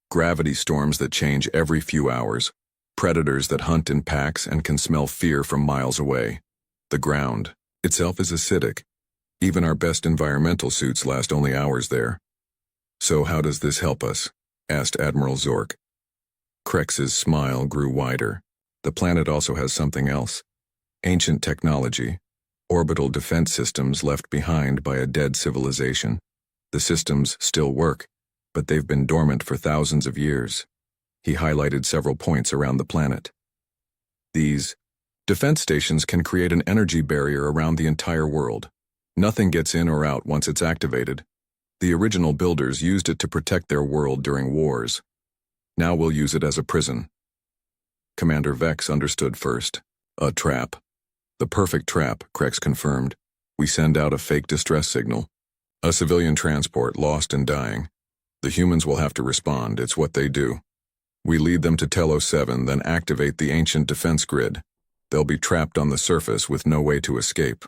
S1: Gravity storms that change every few hours. Predators that hunt in packs and can smell fear from miles away. The ground itself is acidic. Even our best environmental suits last only hours there." "So how does this help us?" asked Admiral Zork. Krex's smile grew wider. "The planet also has something else. Ancient technology. Orbital defense systems left behind by a dead civilization. The systems still work, but they've been dormant for thousands of years." He highlighted several points around the planet. "These defense stations can create an energy barrier around the entire world. Nothing gets in or out once it's activated. The original builders used it to protect their world during wars. Now we'll use it as a prison." Commander Vex understood first. "A trap." "The perfect trap," Krex confirmed. "We send out a fake distress signal. A civilian transport lost and dying. The humans will have to respond. It's what they do. We lead them to Telos 7, then activate the ancient defense grid. They'll be trapped on the surface with no way to escape."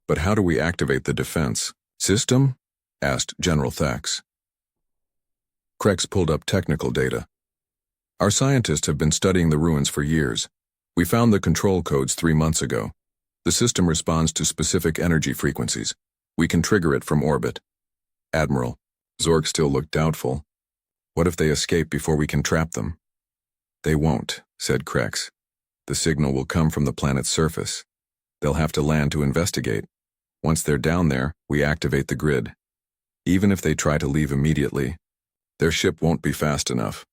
S1: "But how do we activate the defense system?" asked General Thax. Krex pulled up technical data. "Our scientists have been studying the ruins for years. We found the control codes 3 months ago. The system responds to specific energy frequencies. We can trigger it from orbit. Admiral, Zorg still looked doubtful. What if they escape before we can trap them? They won't, said Krex. The signal will come from the planet's surface. They'll have to land to investigate. Once they're down there, we activate the grid. Even if they try to leave immediately, their ship won't be fast enough.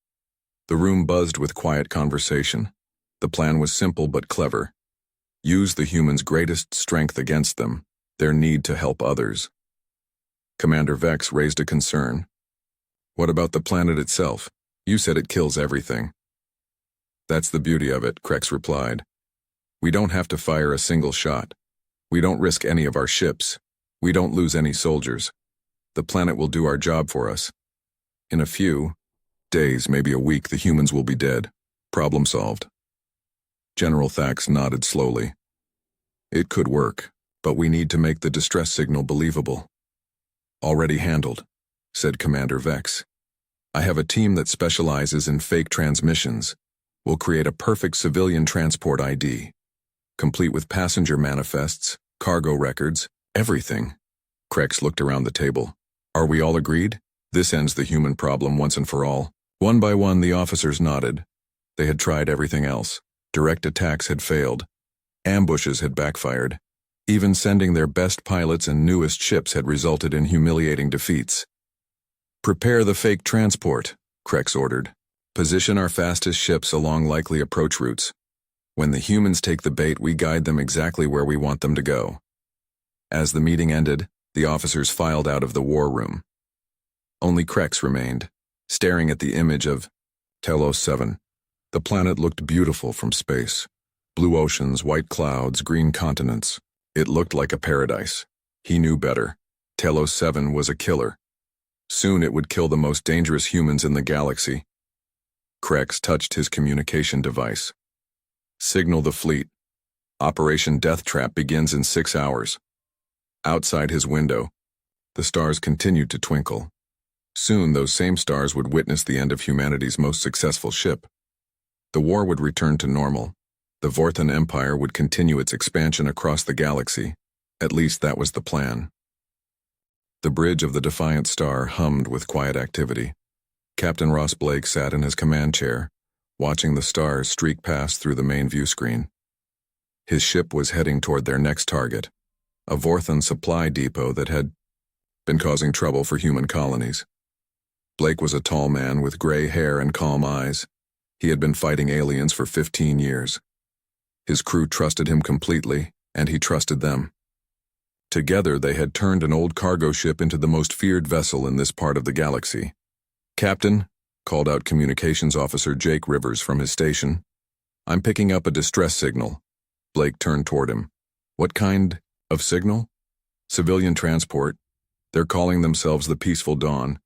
S1: The room buzzed with quiet conversation. The plan was simple but clever. Use the humans' greatest strength against them, their need to help others. Commander Vex raised a concern. What about the planet itself? You said it kills everything. That's the beauty of it, Krex replied. We don't have to fire a single shot. We don't risk any of our ships. We don't lose any soldiers. The planet will do our job for us. In a few days, maybe a week, the humans will be dead. Problem solved. General Thax nodded slowly. It could work, but we need to make the distress signal believable. Already handled, said Commander Vex. I have a team that specializes in fake transmissions. We'll create a perfect civilian transport ID, complete with passenger manifests, cargo records, everything. Krex looked around the table. Are we all agreed? This ends the human problem once and for all. One by one, the officers nodded. They had tried everything else. Direct attacks had failed. Ambushes had backfired. Even sending their best pilots and newest ships had resulted in humiliating defeats. Prepare the fake transport, Krex ordered. Position our fastest ships along likely approach routes. When the humans take the bait, we guide them exactly where we want them to go. As the meeting ended, the officers filed out of the war room. Only Krex remained, staring at the image of Telos 7. The planet looked beautiful from space. Blue oceans, white clouds, green continents. It looked like a paradise. He knew better. Telos 7 was a killer. Soon it would kill the most dangerous humans in the galaxy. Krex touched his communication device. Signal the fleet. Operation Death Trap begins in 6 hours. Outside his window, the stars continued to twinkle. Soon those same stars would witness the end of humanity's most successful ship. The war would return to normal. The Vorthan Empire would continue its expansion across the galaxy. At least that was the plan. The bridge of the Defiant Star hummed with quiet activity. Captain Ross Blake sat in his command chair, watching the stars streak past through the main view screen. His ship was heading toward their next target, a Vorthan supply depot that had been causing trouble for human colonies. Blake was a tall man with gray hair and calm eyes. He had been fighting aliens for 15 years. His crew trusted him completely, and he trusted them. Together, they had turned an old cargo ship into the most feared vessel in this part of the galaxy. Captain, called out Communications Officer Jake Rivers from his station. I'm picking up a distress signal. Blake turned toward him. What kind of signal? Civilian transport. They're calling themselves the Peaceful Dawn.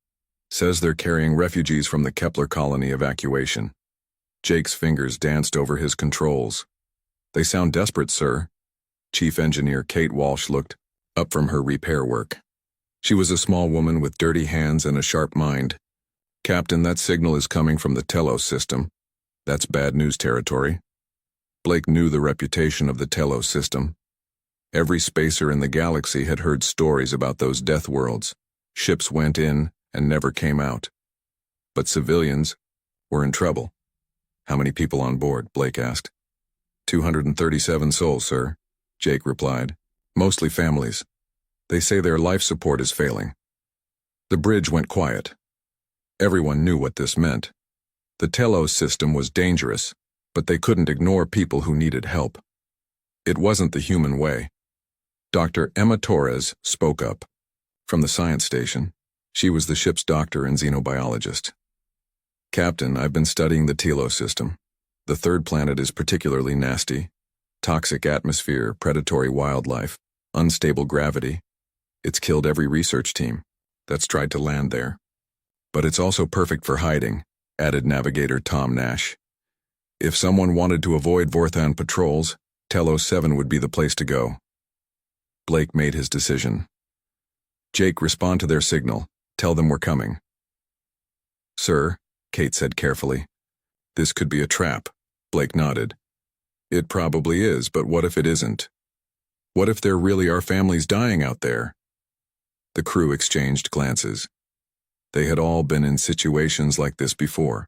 S1: Says they're carrying refugees from the Kepler colony evacuation. Jake's fingers danced over his controls. They sound desperate, sir. Chief Engineer Kate Walsh looked up from her repair work. She was a small woman with dirty hands and a sharp mind. Captain, that signal is coming from the Telos system. That's bad news territory. Blake knew the reputation of the Telos system. Every spacer in the galaxy had heard stories about those death worlds. Ships went in and never came out. But civilians were in trouble. How many people on board? Blake asked. 237 souls, sir, Jake replied. Mostly families. They say their life support is failing. The bridge went quiet. Everyone knew what this meant. The Telos system was dangerous, but they couldn't ignore people who needed help. It wasn't the human way. Dr. Emma Torres spoke up. From the science station, she was the ship's doctor and xenobiologist. Captain, I've been studying the Telos system. The third planet is particularly nasty. Toxic atmosphere, predatory wildlife, unstable gravity. It's killed every research team that's tried to land there. But it's also perfect for hiding, added Navigator Tom Nash. If someone wanted to avoid Vorthan patrols, Telos 7 would be the place to go. Blake made his decision. Jake, respond to their signal. Tell them we're coming. Sir, Kate said carefully. This could be a trap. Blake nodded. It probably is, but what if it isn't? What if there really are families dying out there? The crew exchanged glances. They had all been in situations like this before.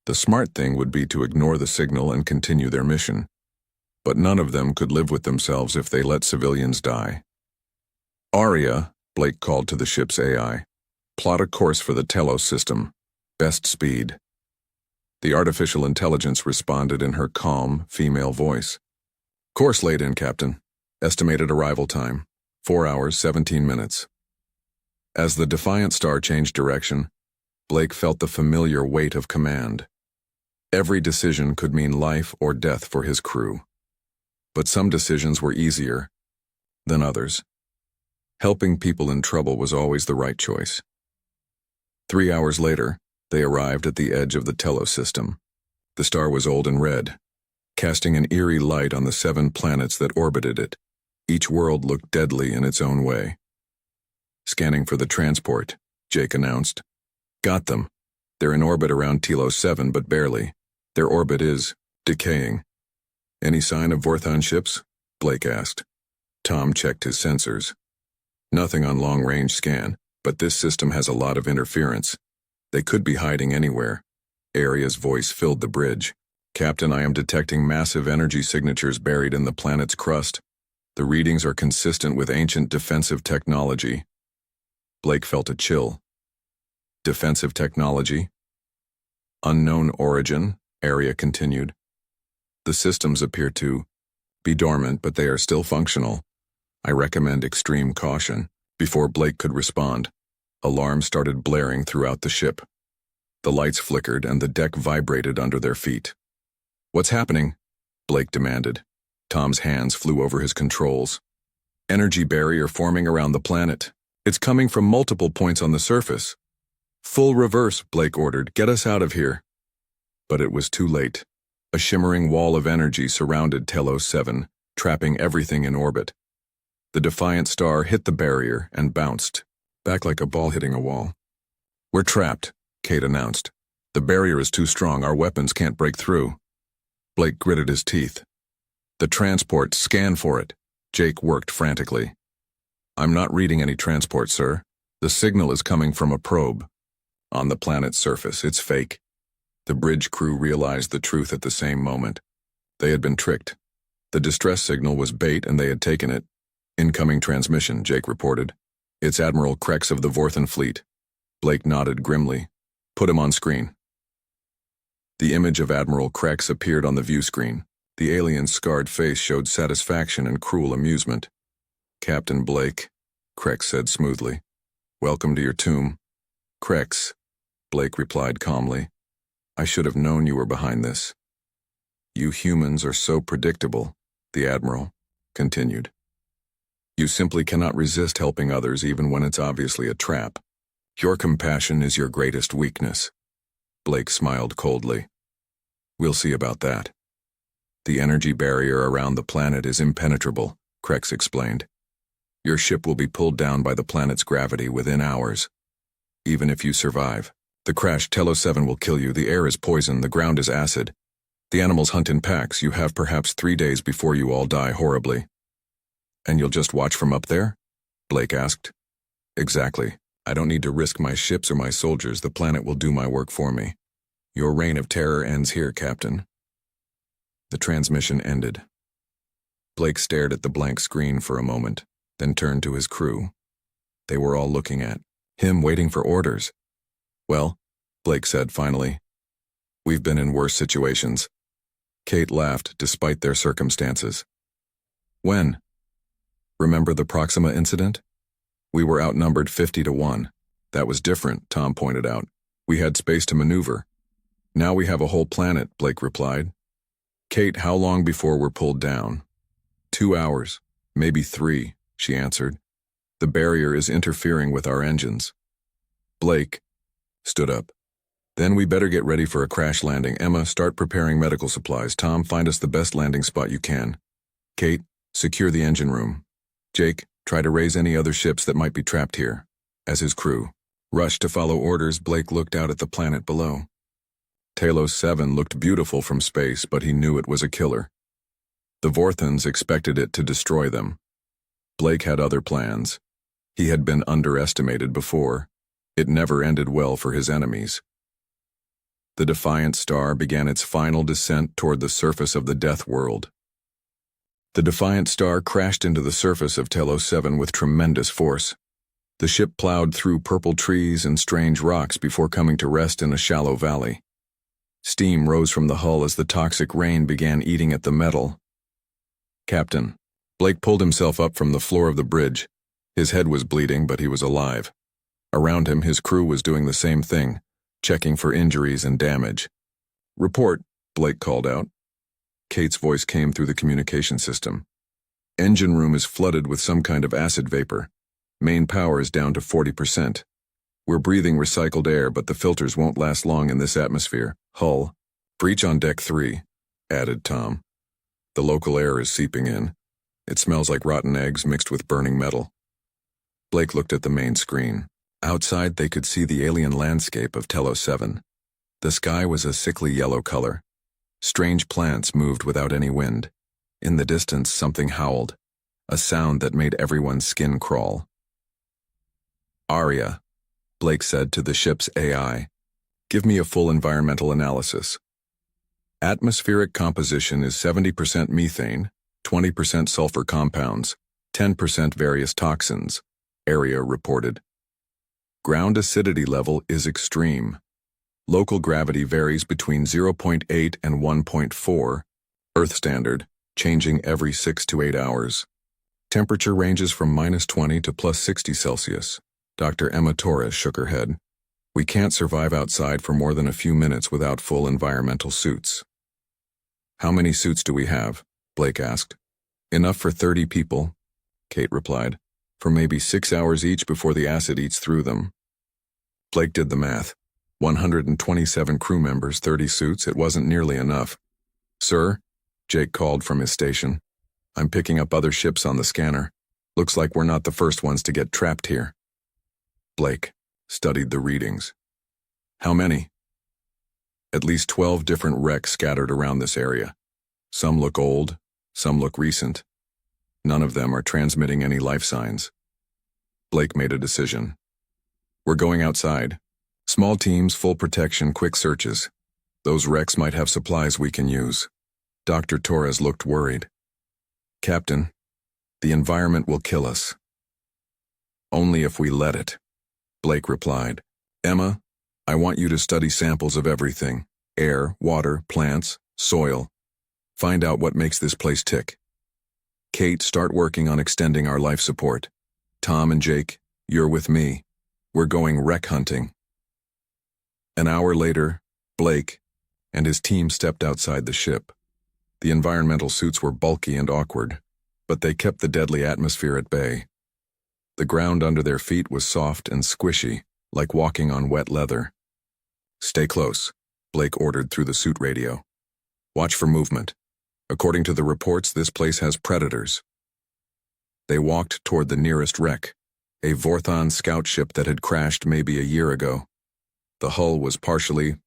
S1: The smart thing would be to ignore the signal and continue their mission. But none of them could live with themselves if they let civilians die. "Aria," Blake called to the ship's AI, "plot a course for the Telos system. Best speed." The artificial intelligence responded in her calm, female voice. "Course laid in, Captain. Estimated arrival time, 4 hours, 17 minutes. As the Defiant Star changed direction, Blake felt the familiar weight of command. Every decision could mean life or death for his crew. But some decisions were easier than others. Helping people in trouble was always the right choice. 3 hours later, they arrived at the edge of the Telos system. The star was old and red, casting an eerie light on the 7 planets that orbited it. Each world looked deadly in its own way. "Scanning for the transport," Jake announced. "Got them. They're in orbit around Telos 7, but barely. Their orbit is decaying." "Any sign of Vorthon ships?" Blake asked. Tom checked his sensors. "Nothing on long-range scan, but this system has a lot of interference. They could be hiding anywhere." Aria's voice filled the bridge. "Captain, I am detecting massive energy signatures buried in the planet's crust. The readings are consistent with ancient defensive technology." Blake felt a chill. "Defensive technology?" "Unknown origin," Aria continued. "The systems appear to be dormant, but they are still functional. I recommend extreme caution." Before Blake could respond, alarms started blaring throughout the ship. The lights flickered and the deck vibrated under their feet. "What's happening?" Blake demanded. Tom's hands flew over his controls. "Energy barrier forming around the planet. It's coming from multiple points on the surface." "Full reverse," Blake ordered. "Get us out of here." But it was too late. A shimmering wall of energy surrounded Telos 7, trapping everything in orbit. The Defiant Star hit the barrier and bounced, back like a ball hitting a wall. "We're trapped," Kate announced. "The barrier is too strong. Our weapons can't break through." Blake gritted his teeth. "The transport, scan for it." Jake worked frantically. "I'm not reading any transport, sir. The signal is coming from a probe on the planet's surface. It's fake." The bridge crew realized the truth at the same moment. They had been tricked. The distress signal was bait and they had taken it. "Incoming transmission," Jake reported. "It's Admiral Krex of the Vorthon fleet." Blake nodded grimly. "Put him on screen." The image of Admiral Krex appeared on the view screen. The alien's scarred face showed satisfaction and cruel amusement. "Captain Blake," Krex said smoothly. "Welcome to your tomb." "Krex," Blake replied calmly. "I should have known you were behind this." "You humans are so predictable," the Admiral continued. "You simply cannot resist helping others even when it's obviously a trap. Your compassion is your greatest weakness." Blake smiled coldly. "We'll see about that." "The energy barrier around the planet is impenetrable," Krex explained. "Your ship will be pulled down by the planet's gravity within hours. Even if you survive, the crashed Telos 7 will kill you. The air is poison, the ground is acid. The animals hunt in packs. You have perhaps 3 days before you all die horribly." "And you'll just watch from up there?" Blake asked. "Exactly. I don't need to risk my ships or my soldiers. The planet will do my work for me. Your reign of terror ends here, Captain." The transmission ended. Blake stared at the blank screen for a moment, then turned to his crew. They were all looking at him, waiting for orders. "Well," Blake said finally, "we've been in worse situations." Kate laughed despite their circumstances. "When?" "Remember the Proxima incident? We were outnumbered 50-1. That was different," Tom pointed out. "We had space to maneuver. Now we have a whole planet," Blake replied. "Kate, how long before we're pulled down?" 2 hours, maybe 3, she answered. "The barrier is interfering with our engines." Blake stood up. "Then we better get ready for a crash landing. Emma, start preparing medical supplies. Tom, find us the best landing spot you can. Kate, secure the engine room. Jake, try to raise any other ships that might be trapped here." As his crew rushed to follow orders, Blake looked out at the planet below. Telos 7 looked beautiful from space, but he knew it was a killer. The Vorthons expected it to destroy them. Blake had other plans. He had been underestimated before. It never ended well for his enemies. The Defiant Star began its final descent toward the surface of the Death World. The Defiant Star crashed into the surface of Telos 7 with tremendous force. The ship plowed through purple trees and strange rocks before coming to rest in a shallow valley. Steam rose from the hull as the toxic rain began eating at the metal. "Captain." Blake pulled himself up from the floor of the bridge. His head was bleeding, but he was alive. Around him, his crew was doing the same thing, checking for injuries and damage. "Report," Blake called out. Kate's voice came through the communication system. "Engine room is flooded with some kind of acid vapor. Main power is down to 40%. We're breathing recycled air, but the filters won't last long in this atmosphere. Hull, breach on deck 3, added Tom. The local air is seeping in. It smells like rotten eggs mixed with burning metal." Blake looked at the main screen. Outside, they could see the alien landscape of Telos 7. The sky was a sickly yellow color. Strange plants moved without any wind. In the distance, something howled, a sound that made everyone's skin crawl. "Aria," Blake said to the ship's AI, "give me a full environmental analysis." "Atmospheric composition is 70% methane, 20% sulfur compounds, 10% various toxins," Aria reported. "Ground acidity level is extreme. Local gravity varies between 0.8 and 1.4, Earth standard, changing every 6 to 8 hours. Temperature ranges from -20 to +60 Celsius. Dr. Emma Torres shook her head. "We can't survive outside for more than a few minutes without full environmental suits." "How many suits do we have?" Blake asked. "Enough for 30 people," Kate replied, "for maybe 6 hours each before the acid eats through them." Blake did the math. 127 crew members, 30 suits. It wasn't nearly enough. "Sir," Jake called from his station, "I'm picking up other ships on the scanner. Looks like we're not the first ones to get trapped here." Blake studied the readings. "How many?" "At least 12 different wrecks scattered around this area. Some look old, some look recent. None of them are transmitting any life signs." Blake made a decision. "We're going outside. Small teams, full protection, quick searches. Those wrecks might have supplies we can use." Dr. Torres looked worried. "Captain, the environment will kill us." "Only if we let it," Blake replied. "Emma, I want you to study samples of everything: air, water, plants, soil. Find out what makes this place tick. Kate, start working on extending our life support. Tom and Jake, you're with me. We're going wreck hunting." An hour later, Blake and his team stepped outside the ship. The environmental suits were bulky and awkward, but they kept the deadly atmosphere at bay. The ground under their feet was soft and squishy, like walking on wet leather. "Stay close," Blake ordered through the suit radio. "Watch for movement. According to the reports, this place has predators." They walked toward the nearest wreck, a Vorthon scout ship that had crashed maybe a year ago. The hull was partially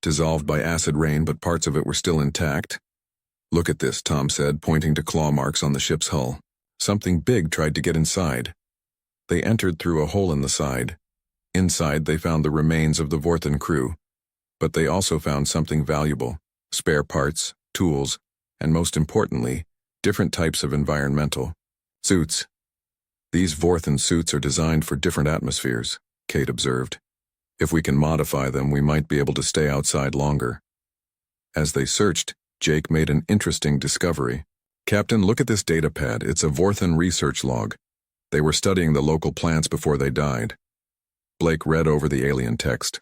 S1: dissolved by acid rain, but parts of it were still intact. "Look at this," Tom said, pointing to claw marks on the ship's hull. "Something big tried to get inside." They entered through a hole in the side. Inside, they found the remains of the Vorthon crew, but they also found something valuable: spare parts, tools, and most importantly, different types of environmental suits. "These Vorthon suits are designed for different atmospheres," Kate observed. "If we can modify them, we might be able to stay outside longer." As they searched, Jake made an interesting discovery. "Captain, look at this data pad. It's a Vorthon research log. They were studying the local plants before they died." Blake read over the alien text.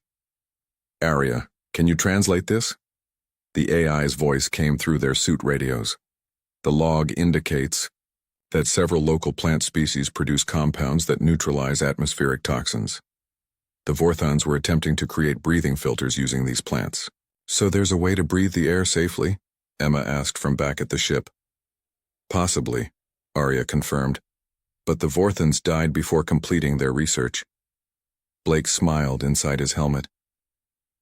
S1: "Aria, can you translate this?" The AI's voice came through their suit radios. "The log indicates that several local plant species produce compounds that neutralize atmospheric toxins. The Vorthons were attempting to create breathing filters using these plants." "So there's a way to breathe the air safely?" Emma asked from back at the ship. "Possibly," Aria confirmed. "But the Vorthons died before completing their research." Blake smiled inside his helmet.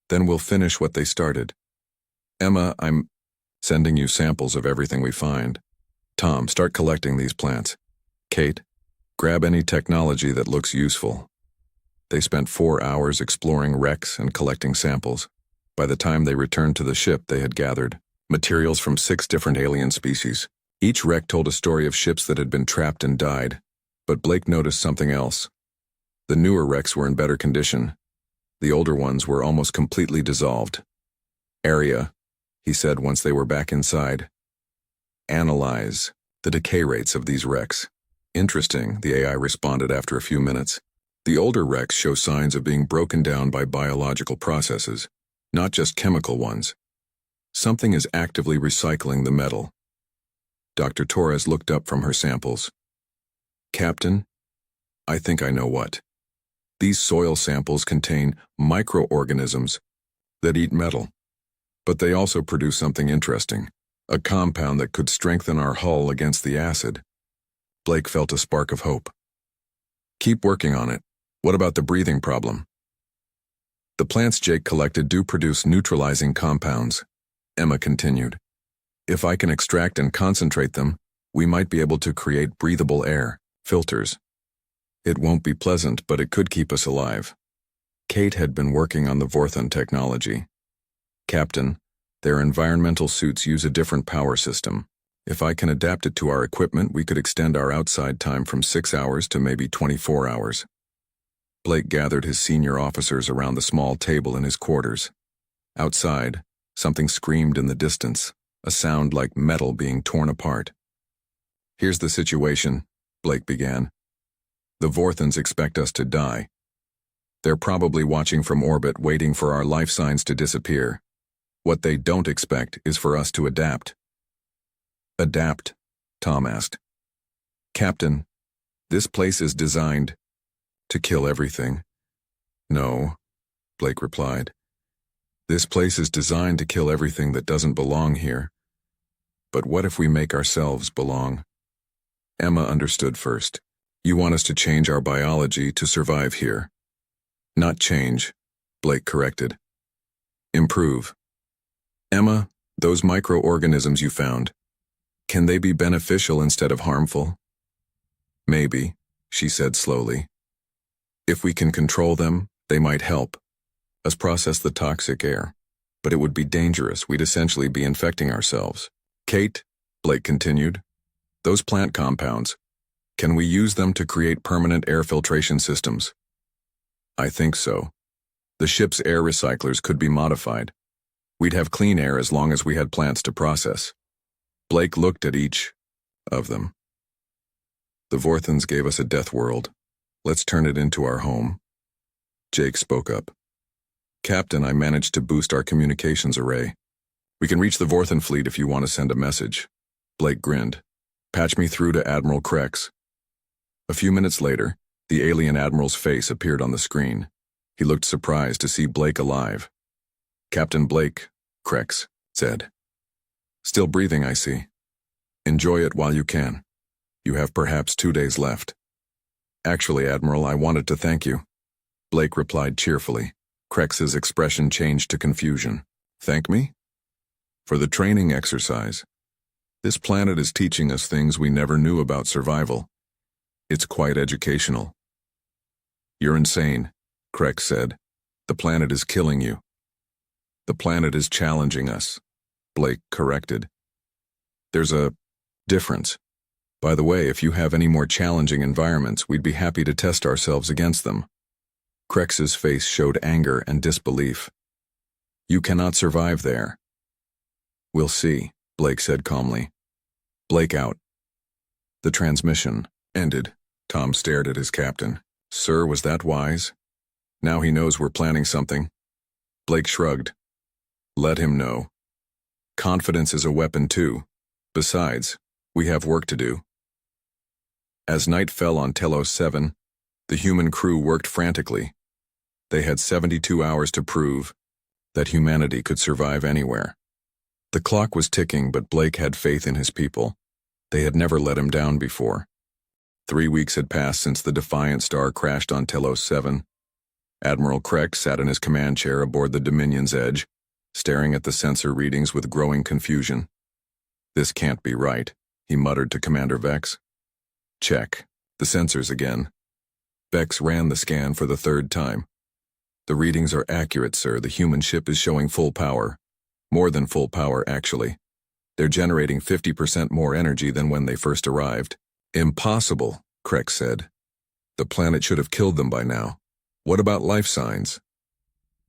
S1: "Then we'll finish what they started. Emma, I'm sending you samples of everything we find. Tom, start collecting these plants. Kate, Grab any technology that looks useful. They spent 4 hours exploring wrecks and collecting samples. By the time they returned to the ship, they had gathered materials from 6 different alien species. Each wreck told a story of ships that had been trapped and died, but Blake noticed something else. The newer wrecks were in better condition. The older ones were almost completely dissolved. "Area," he said once they were back inside. "Analyze the decay rates of these wrecks." "Interesting," the AI responded after a few minutes. "The older wrecks show signs of being broken down by biological processes, not just chemical ones. Something is actively recycling the metal." Dr. Torres looked up from her samples. "Captain, I think I know what. These soil samples contain microorganisms that eat metal. But they also produce something interesting, a compound that could strengthen our hull against the acid." Blake felt a spark of hope. "Keep working on it. What about the breathing problem?" "The plants Jake collected do produce neutralizing compounds," Emma continued. "If I can extract and concentrate them, we might be able to create breathable air, filters. It won't be pleasant, but it could keep us alive." Kate had been working on the Vorthon technology. "Captain, their environmental suits use a different power system. If I can adapt it to our equipment, we could extend our outside time from 6 hours to maybe 24 hours. Blake gathered his senior officers around the small table in his quarters. Outside, something screamed in the distance, a sound like metal being torn apart. "Here's the situation," Blake began. "The Vorthons expect us to die. They're probably watching from orbit, waiting for our life signs to disappear. What they don't expect is for us to adapt." "Adapt?" Tom asked. "Captain, this place is designed to kill everything." "No," Blake replied. "This place is designed to kill everything that doesn't belong here. But what if we make ourselves belong?" Emma understood first. "You want us to change our biology to survive here." "Not change," Blake corrected. "Improve. Emma, those microorganisms you found, can they be beneficial instead of harmful?" "Maybe," she said slowly. "If we can control them, they might help us process the toxic air. But it would be dangerous. We'd essentially be infecting ourselves." "Kate," Blake continued, "those plant compounds, can we use them to create permanent air filtration systems?" "I think so. The ship's air recyclers could be modified. We'd have clean air as long as we had plants to process." Blake looked at each of them. "The Vorthons gave us a death world. Let's turn it into our home." Jake spoke up. "Captain, I managed to boost our communications array. We can reach the Vorthon fleet if you want to send a message." Blake grinned. "Patch me through to Admiral Krex." A few minutes later, the alien admiral's face appeared on the screen. He looked surprised to see Blake alive. "Captain Blake," Krex said. "Still breathing, I see. Enjoy it while you can. You have perhaps 2 days left." "Actually, Admiral, I wanted to thank you," Blake replied cheerfully. Krex's expression changed to confusion. "Thank me?" "For the training exercise. This planet is teaching us things we never knew about survival. It's quite educational." "You're insane," Krex said. "The planet is killing you." "The planet is challenging us," Blake corrected. "There's a difference. By the way, if you have any more challenging environments, we'd be happy to test ourselves against them." Krex's face showed anger and disbelief. "You cannot survive there." "We'll see," Blake said calmly. "Blake out." The transmission ended. Tom stared at his captain. "Sir, was that wise? Now he knows we're planning something." Blake shrugged. "Let him know. Confidence is a weapon too. Besides, we have work to do." As night fell on Telos 7, the human crew worked frantically. They had 72 hours to prove that humanity could survive anywhere. The clock was ticking, but Blake had faith in his people. They had never let him down before. 3 weeks had passed since the Defiant Star crashed on Telos 7. Admiral Krex sat in his command chair aboard the Dominion's edge, staring at the sensor readings with growing confusion. "This can't be right," he muttered to Commander Vex. "Check. The sensors again. Vex ran the scan for the third time. The readings are accurate, sir. The human ship is showing full power. More than full power, actually. They're generating 50% more energy than when they first arrived. Impossible, Krex said. The planet should have killed them by now. What about life signs?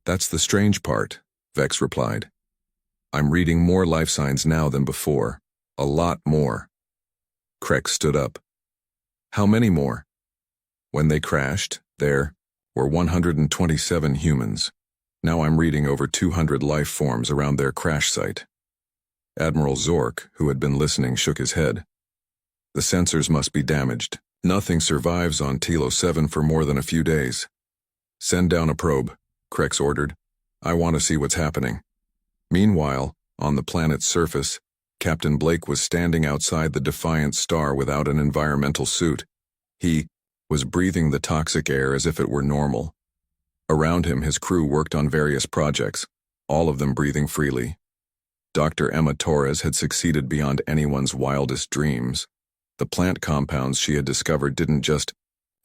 S1: That's the strange part, Vex replied. I'm reading more life signs now than before. A lot more. Krex stood up. How many more? When they crashed, there were 127 humans. Now I'm reading over 200 life forms around their crash site. Admiral Zork, who had been listening, shook his head. The sensors must be damaged. Nothing survives on Tilo 7 for more than a few days. Send down a probe, Krex ordered. I want to see what's happening. Meanwhile, on the planet's surface, Captain Blake was standing outside the Defiant Star without an environmental suit. He was breathing the toxic air as if it were normal. Around him, his crew worked on various projects, all of them breathing freely. Dr. Emma Torres had succeeded beyond anyone's wildest dreams. The plant compounds she had discovered didn't just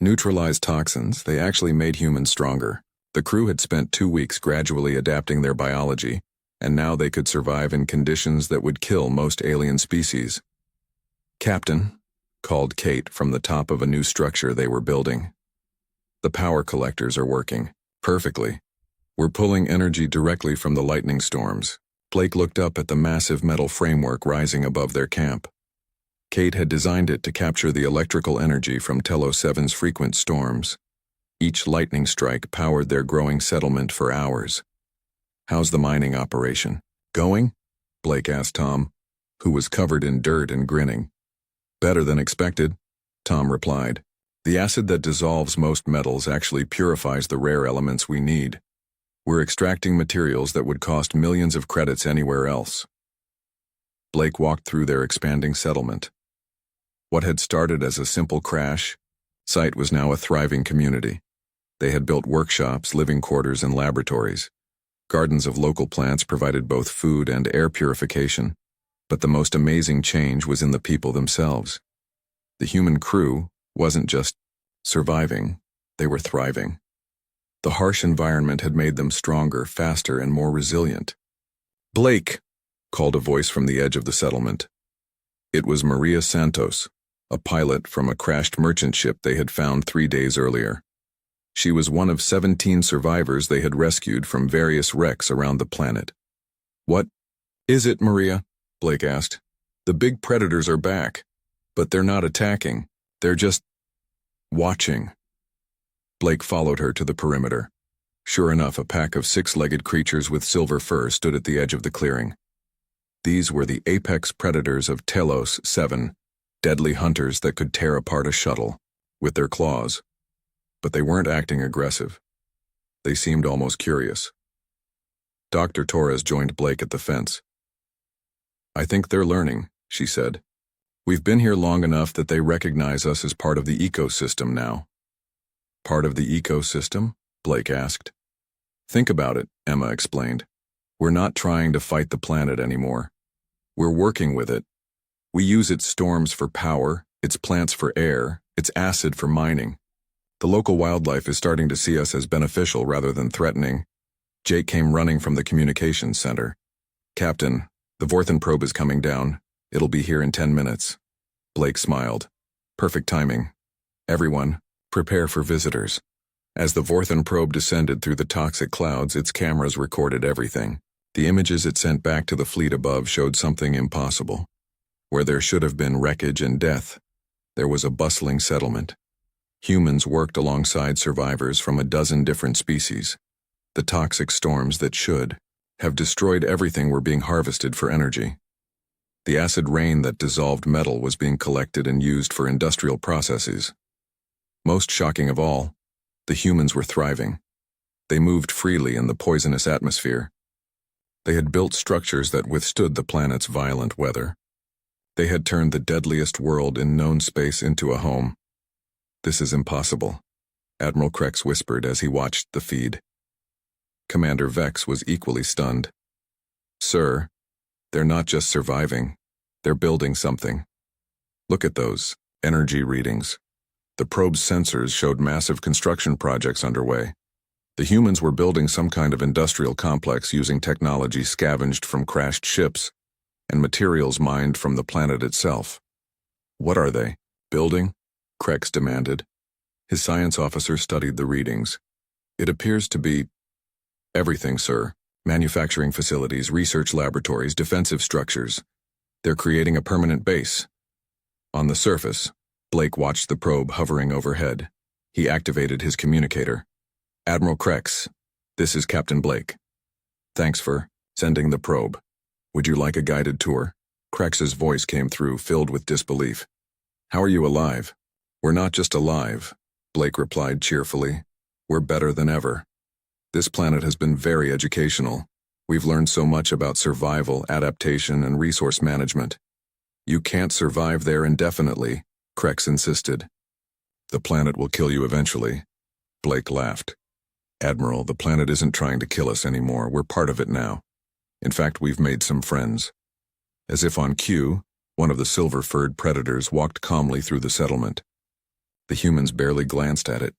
S1: neutralize toxins, they actually made humans stronger. The crew had spent 2 weeks gradually adapting their biology, and now they could survive in conditions that would kill most alien species. Captain, called Kate from the top of a new structure they were building. The power collectors are working perfectly. We're pulling energy directly from the lightning storms. Blake looked up at the massive metal framework rising above their camp. Kate had designed it to capture the electrical energy from Telos 7's frequent storms. Each lightning strike powered their growing settlement for hours. How's the mining operation going? Blake asked Tom, who was covered in dirt and grinning. Better than expected, Tom replied. The acid that dissolves most metals actually purifies the rare elements we need. We're extracting materials that would cost millions of credits anywhere else. Blake walked through their expanding settlement. What had started as a simple crash site was now a thriving community. They had built workshops, living quarters, and laboratories. Gardens of local plants provided both food and air purification. But the most amazing change was in the people themselves. The human crew wasn't just surviving, they were thriving. The harsh environment had made them stronger, faster, and more resilient. Blake, called a voice from the edge of the settlement. It was Maria Santos, a pilot from a crashed merchant ship they had found 3 days earlier. She was one of 17 survivors they had rescued from various wrecks around the planet. What is it, Maria? Blake asked. The big predators are back, but they're not attacking. They're just watching. Blake followed her to the perimeter. Sure enough, a pack of 6-legged creatures with silver fur stood at the edge of the clearing. These were the apex predators of Telos 7, deadly hunters that could tear apart a shuttle with their claws. But they weren't acting aggressive. They seemed almost curious. Dr. Torres joined Blake at the fence. I think they're learning, she said. We've been here long enough that they recognize us as part of the ecosystem now. Part of the ecosystem? Blake asked. Think about it, Emma explained. We're not trying to fight the planet anymore. We're working with it. We use its storms for power, its plants for air, its acid for mining. The local wildlife is starting to see us as beneficial rather than threatening. Jake came running from the communications center. Captain, the Vorthen probe is coming down. It'll be here in 10 minutes. Blake smiled. Perfect timing. Everyone, prepare for visitors. As the Vorthen probe descended through the toxic clouds, its cameras recorded everything. The images it sent back to the fleet above showed something impossible. Where there should have been wreckage and death, there was a bustling settlement. Humans worked alongside survivors from a dozen different species. The toxic storms that should have destroyed everything were being harvested for energy. The acid rain that dissolved metal was being collected and used for industrial processes. Most shocking of all, the humans were thriving. They moved freely in the poisonous atmosphere. They had built structures that withstood the planet's violent weather. They had turned the deadliest world in known space into a home. This is impossible, Admiral Krex whispered as he watched the feed. Commander Vex was equally stunned. Sir, they're not just surviving, they're building something. Look at those energy readings. The probe's sensors showed massive construction projects underway. The humans were building some kind of industrial complex using technology scavenged from crashed ships and materials mined from the planet itself. What are they building? Krex demanded. His science officer studied the readings. It appears to be everything, sir. Manufacturing facilities, research laboratories, defensive structures. They're creating a permanent base. On the surface, Blake watched the probe hovering overhead. He activated his communicator. Admiral Krex, this is Captain Blake. Thanks for sending the probe. Would you like a guided tour? Krex's voice came through, filled with disbelief. How are you alive? We're not just alive, Blake replied cheerfully. We're better than ever. This planet has been very educational. We've learned so much about survival, adaptation, and resource management. You can't survive there indefinitely, Krex insisted. The planet will kill you eventually. Blake laughed. Admiral, the planet isn't trying to kill us anymore. We're part of it now. In fact, we've made some friends. As if on cue, one of the silver-furred predators walked calmly through the settlement. The humans barely glanced at it.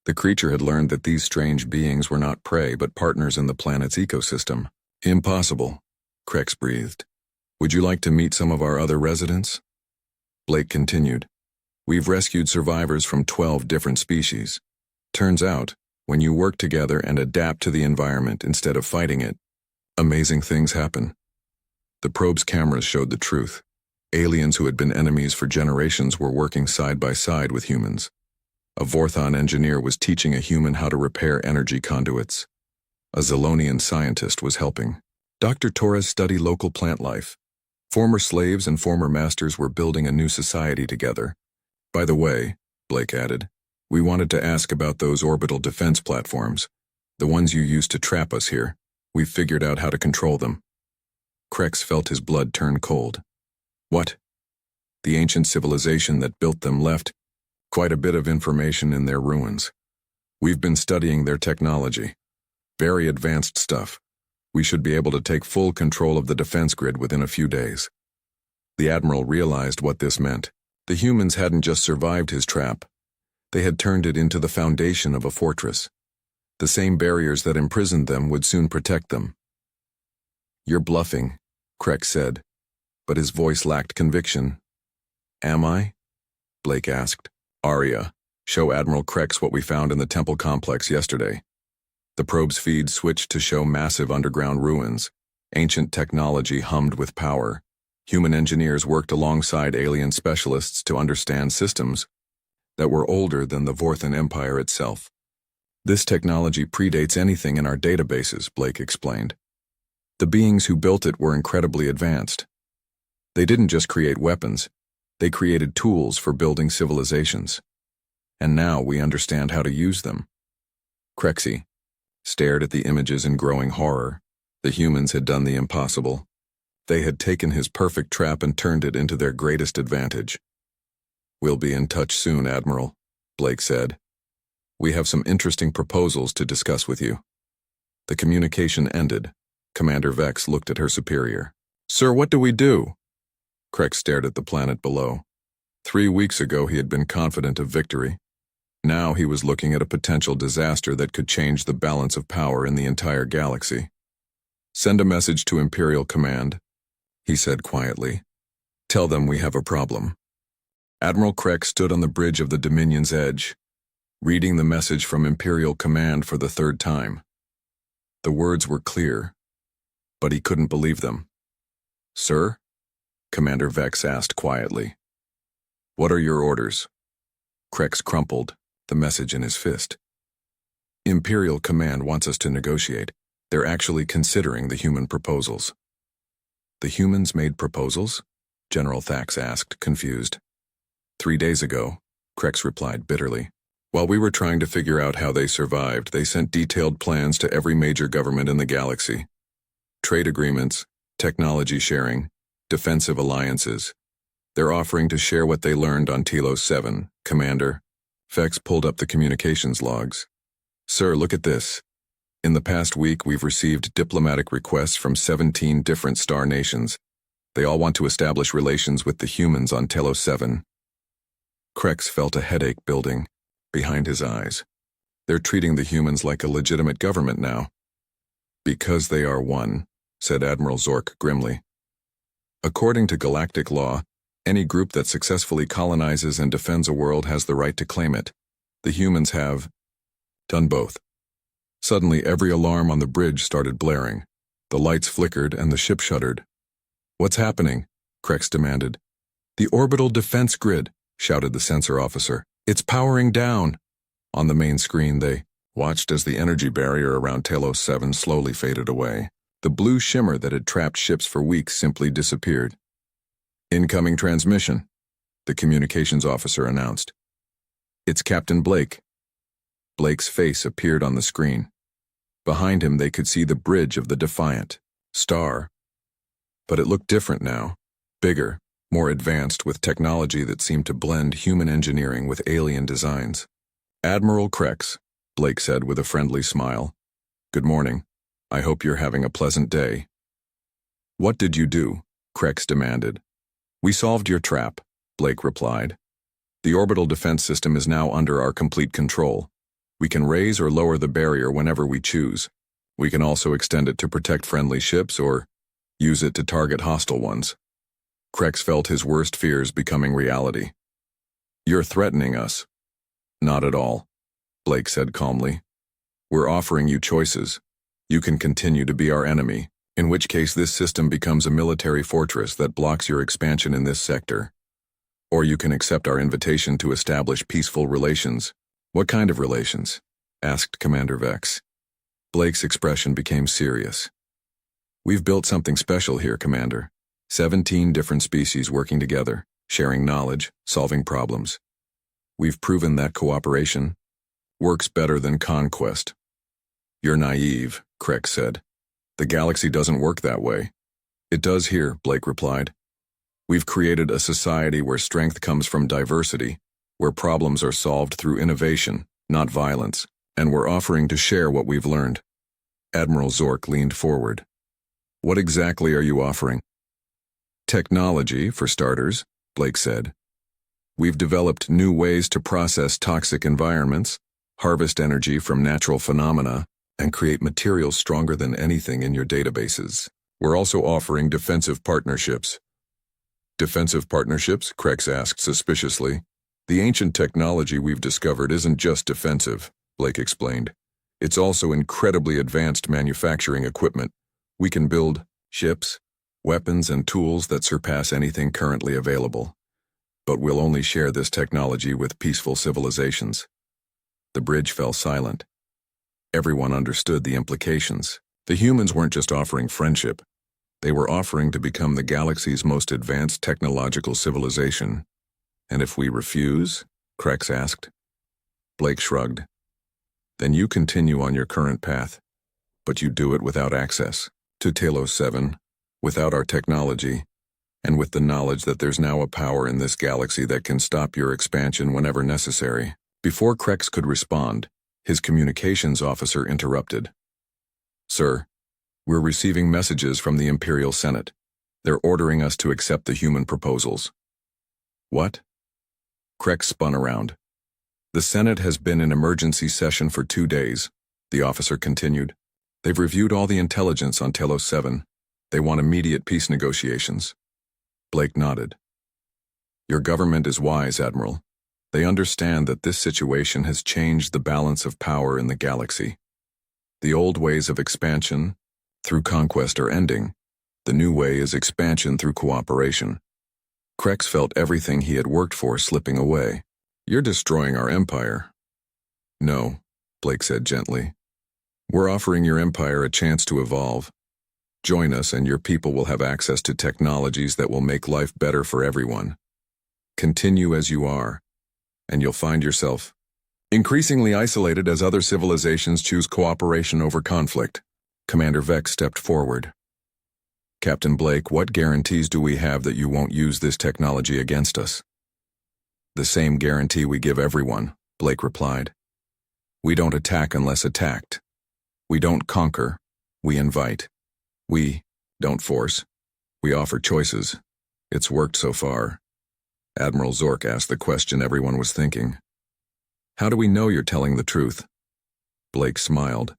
S1: The creature had learned that these strange beings were not prey but partners in the planet's ecosystem. Impossible, Krex breathed. Would you like to meet some of our other residents? Blake continued. We've rescued survivors from 12 different species. Turns out, when you work together and adapt to the environment instead of fighting it, amazing things happen. The probe's cameras showed the truth. Aliens who had been enemies for generations were working side by side with humans. A Vorthon engineer was teaching a human how to repair energy conduits. A Zilonian scientist was helping. Dr. Torres studied local plant life. Former slaves and former masters were building a new society together. By the way, Blake added, we wanted to ask about those orbital defense platforms, the ones you used to trap us here. We've figured out how to control them. Krex felt his blood turn cold. What? The ancient civilization that built them left quite a bit of information in their ruins. We've been studying their technology. Very advanced stuff. We should be able to take full control of the defense grid within a few days. The Admiral realized what this meant. The humans hadn't just survived his trap. They had turned it into the foundation of a fortress. The same barriers that imprisoned them would soon protect them. You're bluffing, Krex said, but his voice lacked conviction. Am I? Blake asked. Arya, show Admiral Krex what we found in the temple complex yesterday. The probe's feed switched to show massive underground ruins. Ancient technology hummed with power. Human engineers worked alongside alien specialists to understand systems that were older than the Vorthon Empire itself. This technology predates anything in our databases, Blake explained. The beings who built it were incredibly advanced. They didn't just create weapons, they created tools for building civilizations. And now we understand how to use them. Krexy stared at the images in growing horror. The humans had done the impossible. They had taken his perfect trap and turned it into their greatest advantage. We'll be in touch soon, Admiral, Blake said. We have some interesting proposals to discuss with you. The communication ended. Commander Vex looked at her superior. Sir, what do we do? Krex stared at the planet below. 3 weeks ago he had been confident of victory. Now he was looking at a potential disaster that could change the balance of power in the entire galaxy. Send a message to Imperial Command, he said quietly. Tell them we have a problem. Admiral Krex stood on the bridge of the Dominion's edge, reading the message from Imperial Command for the 3rd time. The words were clear, but he couldn't believe them. Sir? Commander Vex asked quietly. What are your orders? Krex crumpled the message in his fist. Imperial Command wants us to negotiate. They're actually considering the human proposals. The humans made proposals? General Thax asked, confused. 3 days ago, Krex replied bitterly. While we were trying to figure out how they survived, they sent detailed plans to every major government in the galaxy. Trade agreements, technology sharing, defensive alliances. They're offering to share what they learned on Telos 7, Commander. Vex pulled up the communications logs. Sir, look at this. In the past week, we've received diplomatic requests from 17 different star nations. They all want to establish relations with the humans on Telos 7. Krex felt a headache building behind his eyes. They're treating the humans like a legitimate government now. Because they are one, said Admiral Zork grimly. According to galactic law, any group that successfully colonizes and defends a world has the right to claim it. The humans have done both. Suddenly, every alarm on the bridge started blaring. The lights flickered and the ship shuddered. What's happening? Krex demanded. The orbital defense grid, shouted the sensor officer. It's powering down. On the main screen, they watched as the energy barrier around Talos 7 slowly faded away. The blue shimmer that had trapped ships for weeks simply disappeared. Incoming transmission, the communications officer announced. It's Captain Blake. Blake's face appeared on the screen. Behind him, they could see the bridge of the Defiant Star. But it looked different now, bigger, more advanced with technology that seemed to blend human engineering with alien designs. Admiral Krex, Blake said with a friendly smile. Good morning. I hope you're having a pleasant day. What did you do? Krex demanded. We solved your trap, Blake replied. The orbital defense system is now under our complete control. We can raise or lower the barrier whenever we choose. We can also extend it to protect friendly ships or use it to target hostile ones. Krex felt his worst fears becoming reality. You're threatening us. Not at all, Blake said calmly. We're offering you choices. You can continue to be our enemy, in which case this system becomes a military fortress that blocks your expansion in this sector. Or you can accept our invitation to establish peaceful relations. What kind of relations? Asked Commander Vex. Blake's expression became serious. We've built something special here, Commander. 17 different species working together, sharing knowledge, solving problems. We've proven that cooperation works better than conquest. You're naive, Krex said. The galaxy doesn't work that way. It does here, Blake replied. We've created a society where strength comes from diversity, where problems are solved through innovation, not violence, and we're offering to share what we've learned. Admiral Zork leaned forward. What exactly are you offering? Technology, for starters, Blake said. We've developed new ways to process toxic environments, harvest energy from natural phenomena, and create materials stronger than anything in your databases. We're also offering defensive partnerships. Defensive partnerships? Krex asked suspiciously. The ancient technology we've discovered isn't just defensive, Blake explained. It's also incredibly advanced manufacturing equipment. We can build ships, weapons, and tools that surpass anything currently available. But we'll only share this technology with peaceful civilizations. The bridge fell silent. Everyone understood the implications. The humans weren't just offering friendship. They were offering to become the galaxy's most advanced technological civilization. And if we refuse? Krex asked. Blake shrugged. Then you continue on your current path. But you do it without access to Talos 7, without our technology, and with the knowledge that there's now a power in this galaxy that can stop your expansion whenever necessary. Before Krex could respond, his communications officer interrupted. Sir, we're receiving messages from the Imperial Senate. They're ordering us to accept the human proposals. What? Krex spun around. The Senate has been in emergency session for 2 days, the officer continued. They've reviewed all the intelligence on Talos 7. They want immediate peace negotiations. Blake nodded. Your government is wise, Admiral. They understand that this situation has changed the balance of power in the galaxy. The old ways of expansion through conquest are ending. The new way is expansion through cooperation. Krex felt everything he had worked for slipping away. You're destroying our empire. No, Blake said gently. We're offering your empire a chance to evolve. Join us and your people will have access to technologies that will make life better for everyone. Continue as you are, and you'll find yourself increasingly isolated as other civilizations choose cooperation over conflict. Commander Vex stepped forward. Captain Blake, what guarantees do we have that you won't use this technology against us? The same guarantee we give everyone, Blake replied. We don't attack unless attacked. We don't conquer, we invite. We don't force. We offer choices. It's worked so far. Admiral Zork asked the question everyone was thinking. How do we know you're telling the truth? Blake smiled.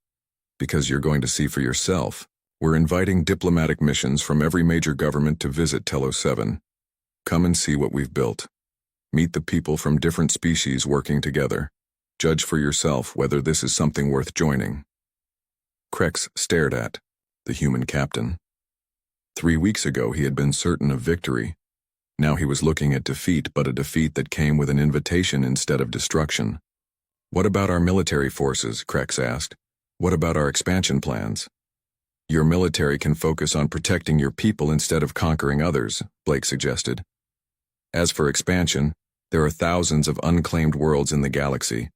S1: Because you're going to see for yourself. We're inviting diplomatic missions from every major government to visit Telos 7. Come and see what we've built. Meet the people from different species working together. Judge for yourself whether this is something worth joining. Krex stared at the human captain. 3 weeks ago he had been certain of victory. Now he was looking at defeat, but a defeat that came with an invitation instead of destruction. What about our military forces? Krex asked. What about our expansion plans? Your military can focus on protecting your people instead of conquering others, Blake suggested. As for expansion, there are thousands of unclaimed worlds in the galaxy.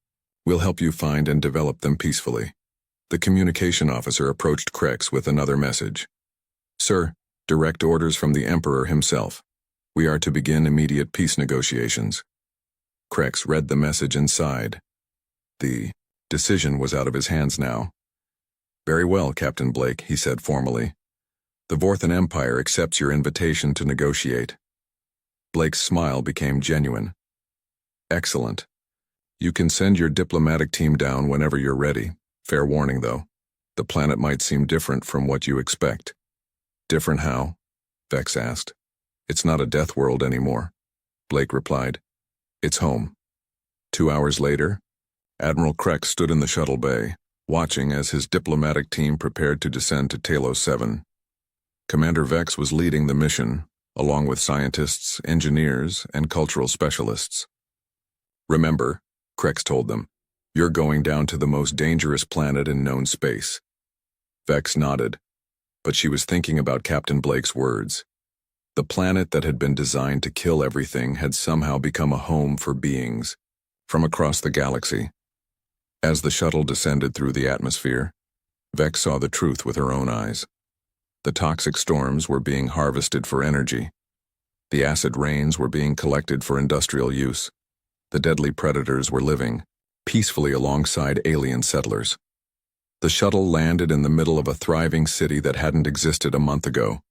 S1: We'll help you find and develop them peacefully. The communication officer approached Krex with another message. Sir, direct orders from the Emperor himself. We are to begin immediate peace negotiations. Krex read the message and sighed. The decision was out of his hands now. Very well, Captain Blake, he said formally. The Vorthan Empire accepts your invitation to negotiate. Blake's smile became genuine. Excellent. You can send your diplomatic team down whenever you're ready. Fair warning, though. The planet might seem different from what you expect. Different how? Vex asked. It's not a death world anymore. Blake replied. It's home. 2 hours later, Admiral Krex stood in the shuttle bay, watching as his diplomatic team prepared to descend to Telos 7. Commander Vex was leading the mission, along with scientists, engineers, and cultural specialists. Remember, Krex told them, you're going down to the most dangerous planet in known space. Vex nodded, but she was thinking about Captain Blake's words. The planet that had been designed to kill everything had somehow become a home for beings from across the galaxy. As the shuttle descended through the atmosphere, Vex saw the truth with her own eyes. The toxic storms were being harvested for energy. The acid rains were being collected for industrial use. The deadly predators were living peacefully alongside alien settlers. The shuttle landed in the middle of a thriving city that hadn't existed a month ago.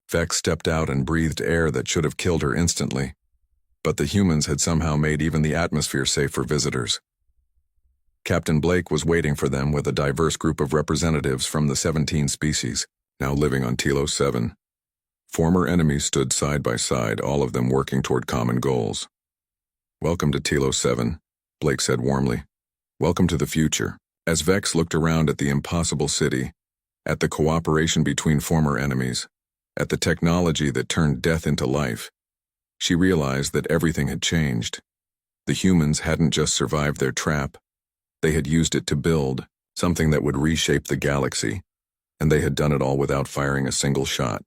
S1: Vex stepped out and breathed air that should have killed her instantly. But the humans had somehow made even the atmosphere safe for visitors. Captain Blake was waiting for them with a diverse group of representatives from the 17 species, now living on Telos 7. Former enemies stood side by side, all of them working toward common goals. Welcome to Telos 7, Blake said warmly. Welcome to the future. As Vex looked around at the impossible city, at the cooperation between former enemies, at the technology that turned death into life, she realized that everything had changed. The humans hadn't just survived their trap. They had used it to build something that would reshape the galaxy, and they had done it all without firing a single shot.